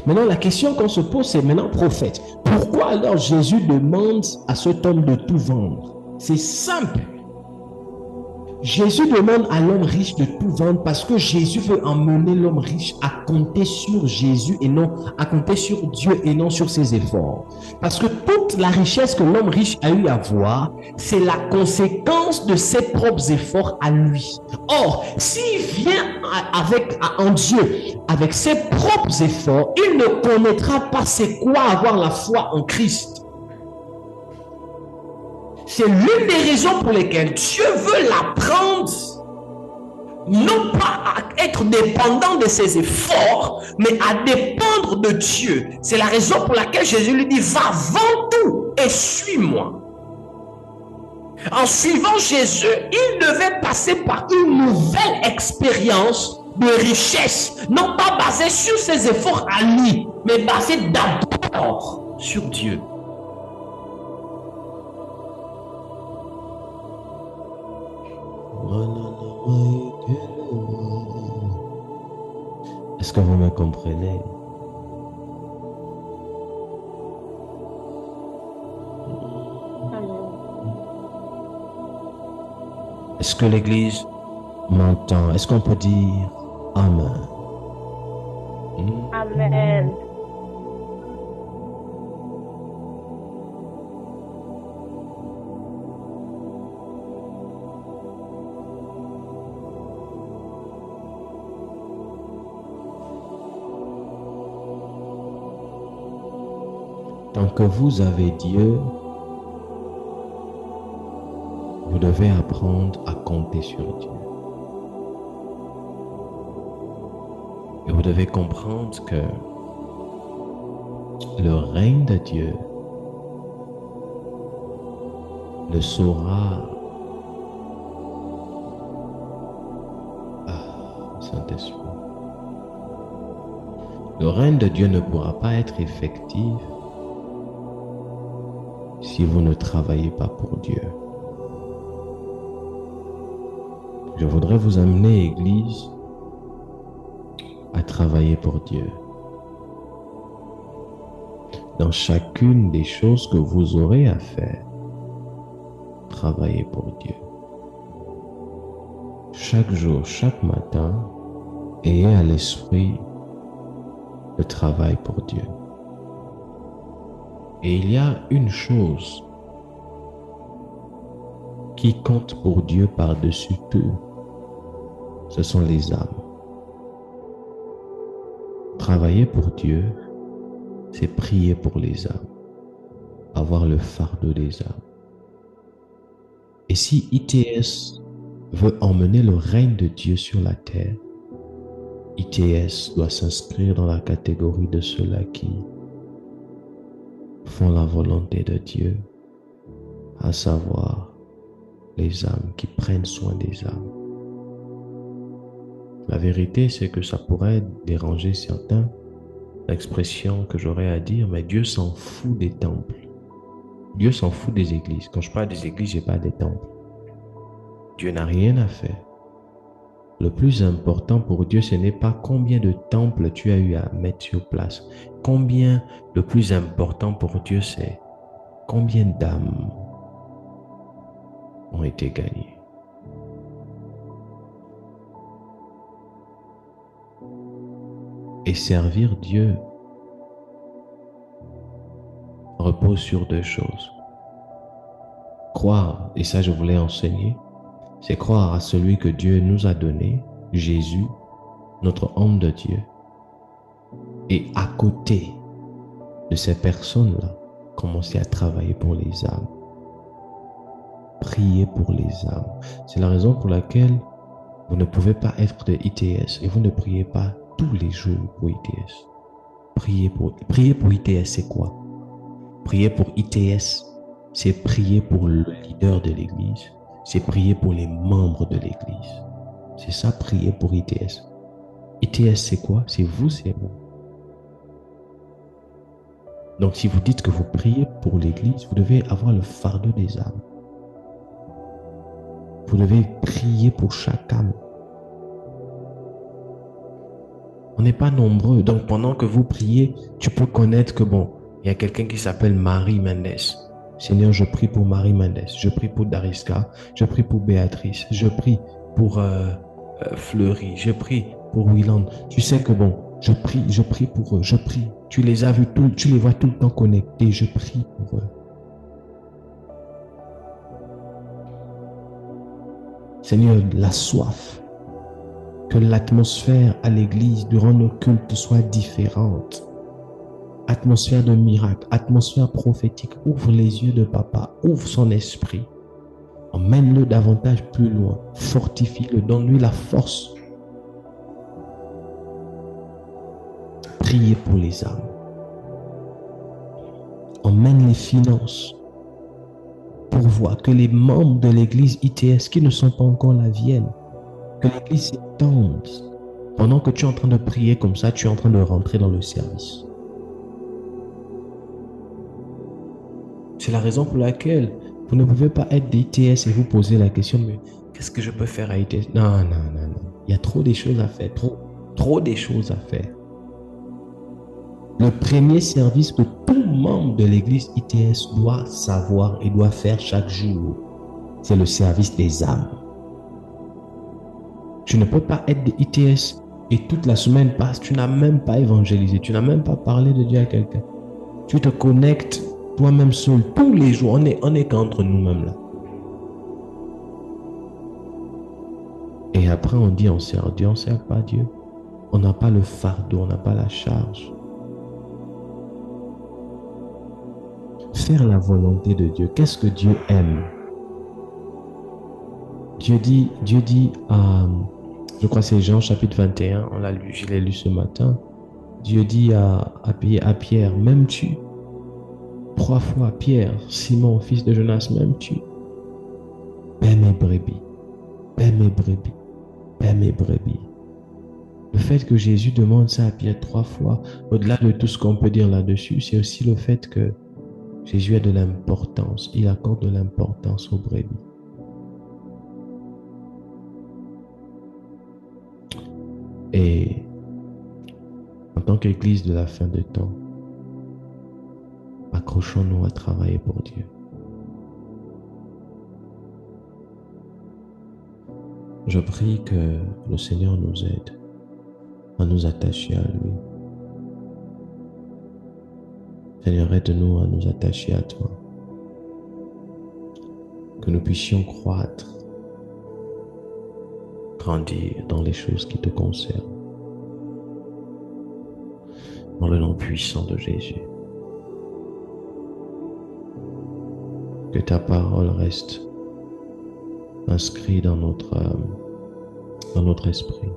Maintenant, la question qu'on se pose, c'est maintenant, prophète, pourquoi alors Jésus demande à cet homme de tout vendre? C'est simple. Jésus demande à l'homme riche de tout vendre parce que Jésus veut emmener l'homme riche à compter sur Jésus et non à compter sur Dieu et non sur ses efforts. Parce que toute la richesse que l'homme riche a eu à voir, c'est la conséquence de ses propres efforts à lui. Or, s'il vient en Dieu avec ses propres efforts, il ne connaîtra pas c'est quoi avoir la foi en Christ. C'est l'une des raisons pour lesquelles Dieu veut l'apprendre, non pas à être dépendant de ses efforts, mais à dépendre de Dieu. C'est la raison pour laquelle Jésus lui dit, va, vends tout et suis-moi. En suivant Jésus, il devait passer par une nouvelle expérience de richesse, non pas basée sur ses efforts à lui, mais basée d'abord sur Dieu. Est-ce que vous me comprenez? Est-ce que l'Église m'entend? Est-ce qu'on peut dire Amen? Amen. Tant que vous avez Dieu, vous devez apprendre à compter sur Dieu. Et vous devez comprendre que le règne de Dieu ne saura, Saint-Esprit, le règne de Dieu ne pourra pas être effectif si vous ne travaillez pas pour Dieu. Je voudrais vous amener, Église, à travailler pour Dieu. Dans chacune des choses que vous aurez à faire, travaillez pour Dieu. Chaque jour, chaque matin, ayez à l'esprit le travail pour Dieu. Et il y a une chose qui compte pour Dieu par-dessus tout, ce sont les âmes. Travailler pour Dieu, c'est prier pour les âmes, avoir le fardeau des âmes. Et si ITS veut emmener le règne de Dieu sur la terre, ITS doit s'inscrire dans la catégorie de ceux-là qui font la volonté de Dieu, à savoir les âmes, qui prennent soin des âmes. La vérité, c'est que ça pourrait déranger certains, l'expression que j'aurais à dire, mais Dieu s'en fout des temples. Dieu s'en fout des églises. Quand je parle des églises, je ne parle pas des temples. Dieu n'a rien à faire. Le plus important pour Dieu, ce n'est pas combien de temples tu as eu à mettre sur place. Le plus important pour Dieu, c'est combien d'âmes ont été gagnées. Et servir Dieu repose sur deux choses. Croire, et ça je voulais enseigner, c'est croire à celui que Dieu nous a donné, Jésus, notre homme de Dieu. Et à côté de ces personnes-là, commencer à travailler pour les âmes. Prier pour les âmes. C'est la raison pour laquelle vous ne pouvez pas être de ITS et vous ne priez pas tous les jours pour ITS. Prier pour ITS, c'est quoi? Prier pour ITS, c'est prier pour le leader de l'église. C'est prier pour les membres de l'église. C'est ça, prier pour ITS. ITS, c'est quoi? C'est vous, c'est moi. Donc, si vous dites que vous priez pour l'église, vous devez avoir le fardeau des âmes. Vous devez prier pour chaque âme. On n'est pas nombreux. Donc, pendant que vous priez, tu peux connaître que il y a quelqu'un qui s'appelle Marie Mendes. Seigneur, je prie pour Marie Mendes. Je prie pour Dariska. Je prie pour Béatrice. Je prie pour Fleury. Je prie pour Willand. Tu sais que je prie pour eux. Je prie. Tu les as vus, tu les vois tout le temps connectés. Je prie pour eux. Seigneur, la soif. Que l'atmosphère à l'église durant nos cultes soit différente. Atmosphère de miracle, atmosphère prophétique. Ouvre les yeux de papa, ouvre son esprit. Emmène-le davantage plus loin. Fortifie-le, donne-lui la force. Priez pour les âmes. Emmène les finances. Pourvoie que les membres de l'église ITS qui ne sont pas encore là viennent. Que l'église s'étende. Pendant que tu es en train de prier comme ça, tu es en train de rentrer dans le service. C'est la raison pour laquelle vous ne pouvez pas être d'ITS et vous poser la question, mais qu'est-ce que je peux faire à ITS? Non. Il y a trop de choses à faire, trop de choses à faire. Le premier service que tout membre de l'église ITS doit savoir et doit faire chaque jour, c'est le service des âmes. Tu ne peux pas être de ITS et toute la semaine passe, tu n'as même pas évangélisé, tu n'as même pas parlé de Dieu à quelqu'un. Tu te connectes toi-même seul tous les jours, on est qu'entre nous-mêmes là. Et après on dit on sert Dieu, on ne sert pas Dieu. On n'a pas le fardeau, on n'a pas la charge. Faire la volonté de Dieu, qu'est-ce que Dieu aime? Dieu dit, je crois que c'est Jean chapitre 21, on l'a lu, je l'ai lu ce matin. Dieu dit à Pierre, m'aimes-tu? 3 fois, Pierre, Simon, fils de Jonas, m'aimes-tu? paie mes brebis, paie mes brebis, paie mes brebis. Le fait que Jésus demande ça à Pierre 3 fois, au-delà de tout ce qu'on peut dire là-dessus, c'est aussi le fait que Jésus a de l'importance, il accorde de l'importance aux brebis. Et en tant qu'Église de la fin des temps, accrochons-nous à travailler pour Dieu. Je prie que le Seigneur nous aide à nous attacher à lui. Seigneur, aide-nous à nous attacher à toi. Que nous puissions croître, grandir dans les choses qui te concernent. Dans le nom puissant de Jésus. Que ta parole reste inscrite dans notre esprit.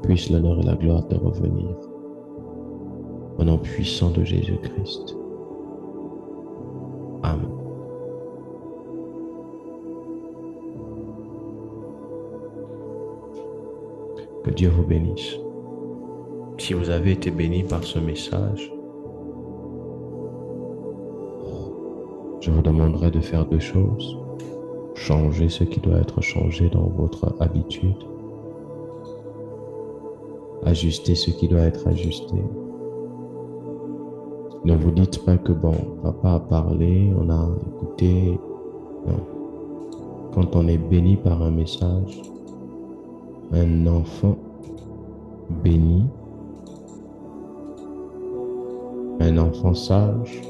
Puisse l'honneur et la gloire te revenir. Au nom puissant de Jésus-Christ. Amen. Que Dieu vous bénisse. Si vous avez été béni par ce message, je vous demanderai de faire deux choses. Changer ce qui doit être changé dans votre habitude. Ajuster ce qui doit être ajusté. Ne vous dites pas que bon, papa a parlé, on a écouté. Non. Quand on est béni par un message, un enfant béni, un enfant sage,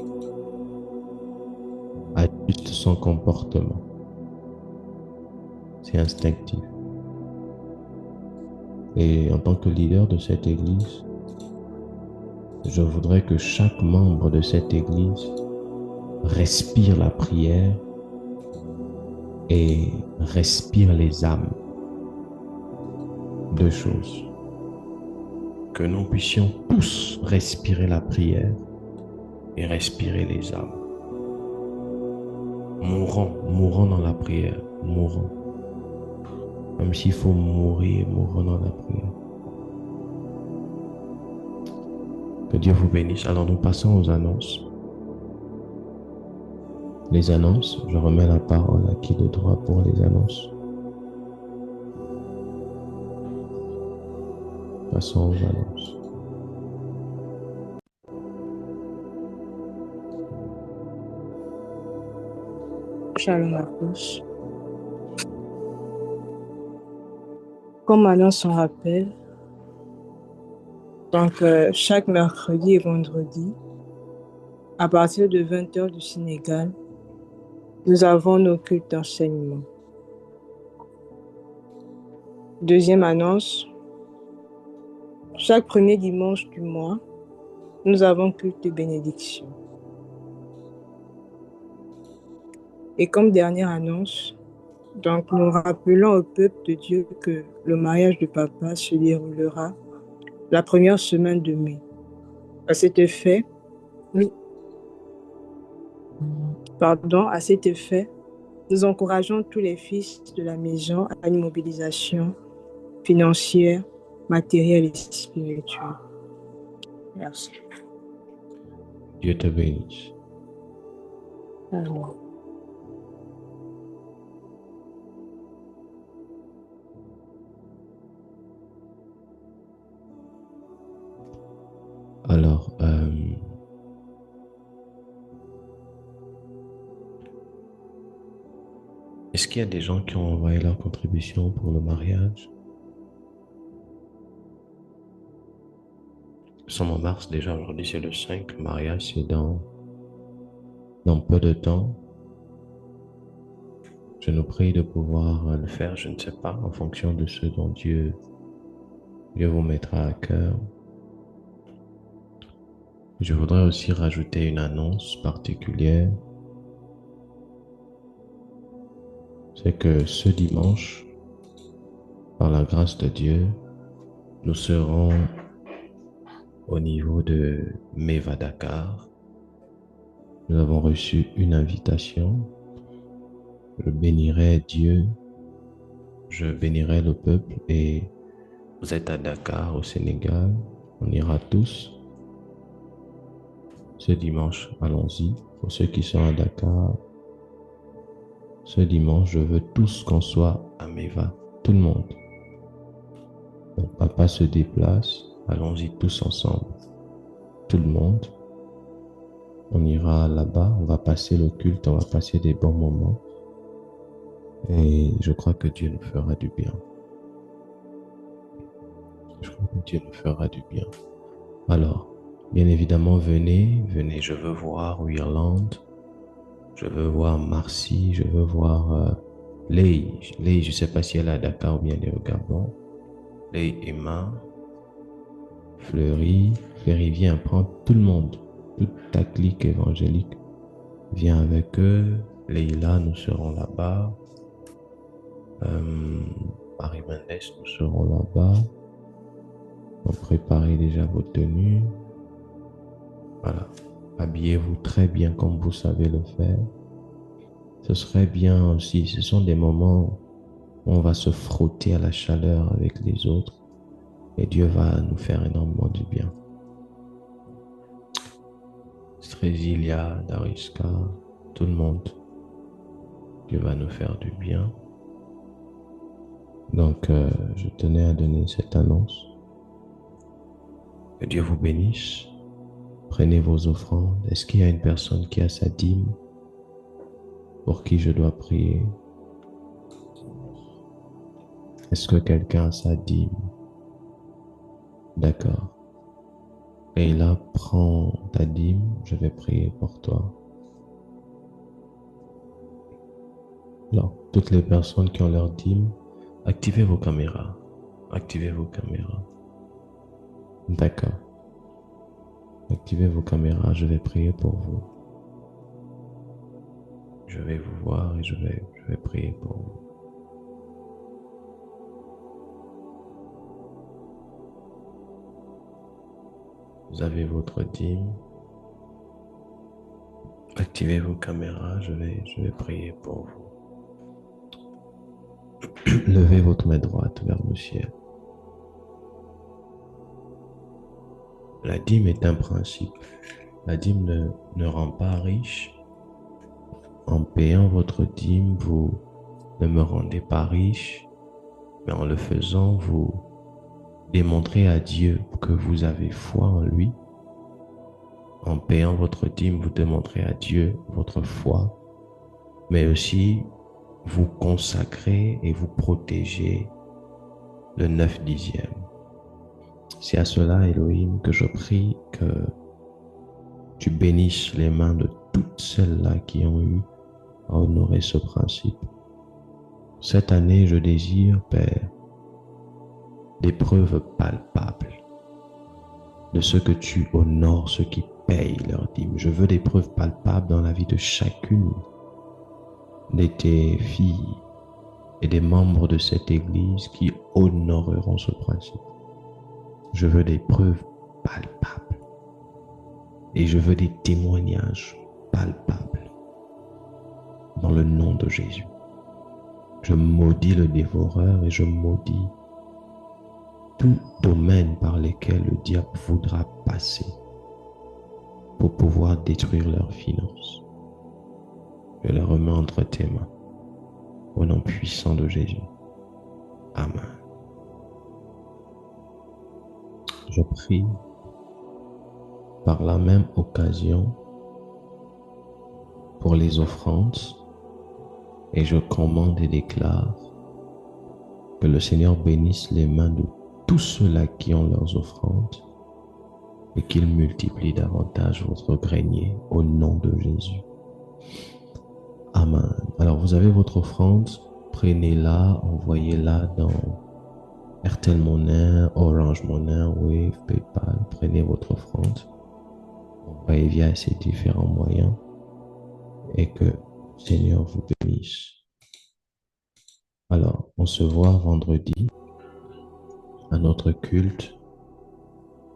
ajuste son comportement. C'est instinctif. Et en tant que leader de cette église, je voudrais que chaque membre de cette église respire la prière et respire les âmes. Deux choses. Que nous puissions tous respirer la prière et respirer les âmes. Mourons dans la prière, mourons. Même s'il faut mourir, mourons dans la prière. Que Dieu vous bénisse. Alors nous passons aux annonces. Les annonces, je remets la parole à qui de droit pour les annonces. Passons aux annonces. Shalom à tous. Comme annonce on rappelle, donc chaque mercredi et vendredi, à partir de 20h du Sénégal, nous avons nos cultes d'enseignement. Deuxième annonce, chaque premier dimanche du mois, nous avons culte de bénédiction. Et comme dernière annonce, donc nous rappelons au peuple de Dieu que le mariage de papa se déroulera la première semaine de mai. À cet effet, nous encourageons tous les fils de la maison à une mobilisation financière, matérielle et spirituelle. Merci. Dieu te bénisse. Amen. Alors, est-ce qu'il y a des gens qui ont envoyé leur contribution pour le mariage? Nous sommes en mars déjà, aujourd'hui c'est le 5, le mariage c'est dans peu de temps. Je nous prie de pouvoir le faire, je ne sais pas, en fonction de ce dont Dieu vous mettra à cœur. Je voudrais aussi rajouter une annonce particulière. C'est que ce dimanche, par la grâce de Dieu, nous serons au niveau de Meva Dakar. Nous avons reçu une invitation je bénirai Dieu, je bénirai le peuple et vous êtes à Dakar, au Sénégal, on ira tous. Ce dimanche, allons-y. Pour ceux qui sont à Dakar, ce dimanche, je veux tous qu'on soit à Meva, tout le monde. Donc, papa se déplace, allons-y tous ensemble, tout le monde. On ira là-bas, on va passer le culte, on va passer des bons moments. Et je crois que Dieu nous fera du bien. Je crois que Dieu nous fera du bien. Alors, bien évidemment, venez, je veux voir Irlande, je veux voir Marcy, je veux voir Lei, je ne sais pas si elle est à Dakar ou bien elle est au Gabon. Lei, Emma, Fleury, viens, prends tout le monde, toute ta clique évangélique. Viens avec eux. Leïla, nous serons là-bas. Marie-Mendes, nous serons là-bas. Donc, préparez déjà vos tenues. Voilà. Habillez-vous très bien comme vous savez le faire. Ce serait bien aussi. Ce sont des moments où on va se frotter à la chaleur avec les autres. Et Dieu va nous faire énormément du bien. Strésilia, Dariska, tout le monde. Dieu va nous faire du bien. Donc, je tenais à donner cette annonce. Que Dieu vous bénisse. Prenez vos offrandes. Est-ce qu'il y a une personne qui a sa dîme pour qui je dois prier? Est-ce que quelqu'un a sa dîme? D'accord. Et là, prends ta dîme, je vais prier pour toi. Alors, toutes les personnes qui ont leur dîme, activez vos caméras. Activez vos caméras. D'accord. Activez vos caméras, je vais prier pour vous. Je vais vous voir et je vais prier pour vous. Vous avez votre dîme. Activez vos caméras, je vais prier pour vous. Levez votre main droite vers le ciel. La dîme est un principe. La dîme ne rend pas riche. En payant votre dîme, vous ne me rendez pas riche, mais en le faisant, vous démontrez à Dieu que vous avez foi en lui. En payant votre dîme, vous démontrez à Dieu votre foi, mais aussi vous consacrez et vous protégez le 9/10. C'est à cela, Elohim, que je prie que tu bénisses les mains de toutes celles-là qui ont eu à honorer ce principe. Cette année, je désire, Père, des preuves palpables de ce que tu honores, ceux qui payent leur dîme. Je veux des preuves palpables dans la vie de chacune de tes filles et des membres de cette Église qui honoreront ce principe. Je veux des preuves palpables et je veux des témoignages palpables dans le nom de Jésus. Je maudis le dévoreur et je maudis tout domaine par lequel le diable voudra passer pour pouvoir détruire leurs finances. Je les remets entre tes mains, au nom puissant de Jésus. Amen. Je prie par la même occasion pour les offrandes et je commande et déclare que le Seigneur bénisse les mains de tous ceux-là qui ont leurs offrandes et qu'il multiplie davantage votre grenier au nom de Jésus. Amen. Alors vous avez votre offrande, prenez-la, envoyez-la dans Airtel Money, Orange Money, Wave, PayPal. Prenez votre offrande, envoyez via ces différents moyens et que le Seigneur vous bénisse. Alors, on se voit vendredi à notre culte.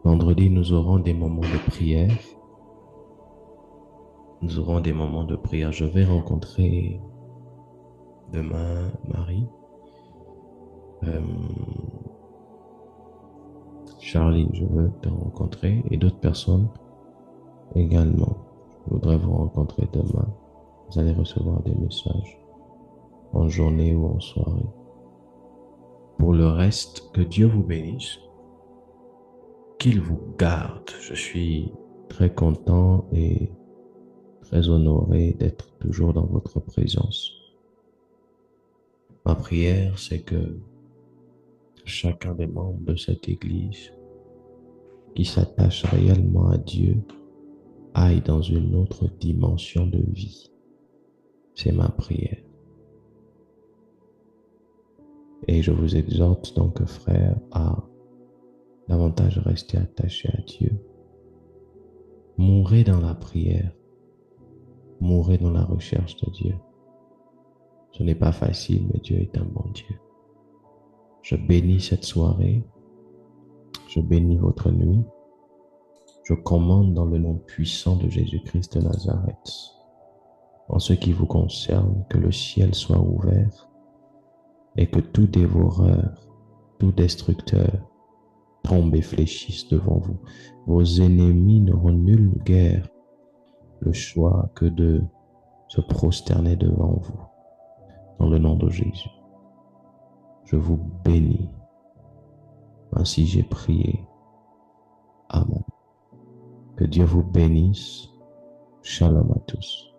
Vendredi, nous aurons des moments de prière. Nous aurons des moments de prière. Je vais rencontrer demain, Marie. Charlie, je veux te rencontrer et d'autres personnes également. Je voudrais vous rencontrer demain. Vous allez recevoir des messages en journée ou en soirée. Pour le reste, que Dieu vous bénisse, qu'il vous garde. Je suis très content et très honoré d'être toujours dans votre présence. Ma prière, c'est que chacun des membres de cette Église qui s'attache réellement à Dieu aille dans une autre dimension de vie. C'est ma prière. Et je vous exhorte donc, frères, à davantage rester attachés à Dieu. Mourez dans la prière. Mourez dans la recherche de Dieu. Ce n'est pas facile, mais Dieu est un bon Dieu. Je bénis cette soirée. Je bénis votre nuit. Je commande dans le nom puissant de Jésus-Christ de Nazareth, en ce qui vous concerne, que le ciel soit ouvert et que tout dévoreur, tout destructeur tombe et fléchisse devant vous. Vos ennemis n'auront nulle guère le choix que de se prosterner devant vous. Dans le nom de Jésus, je vous bénis. Ainsi j'ai prié. Amen. Que Dieu vous bénisse. Shalom à tous.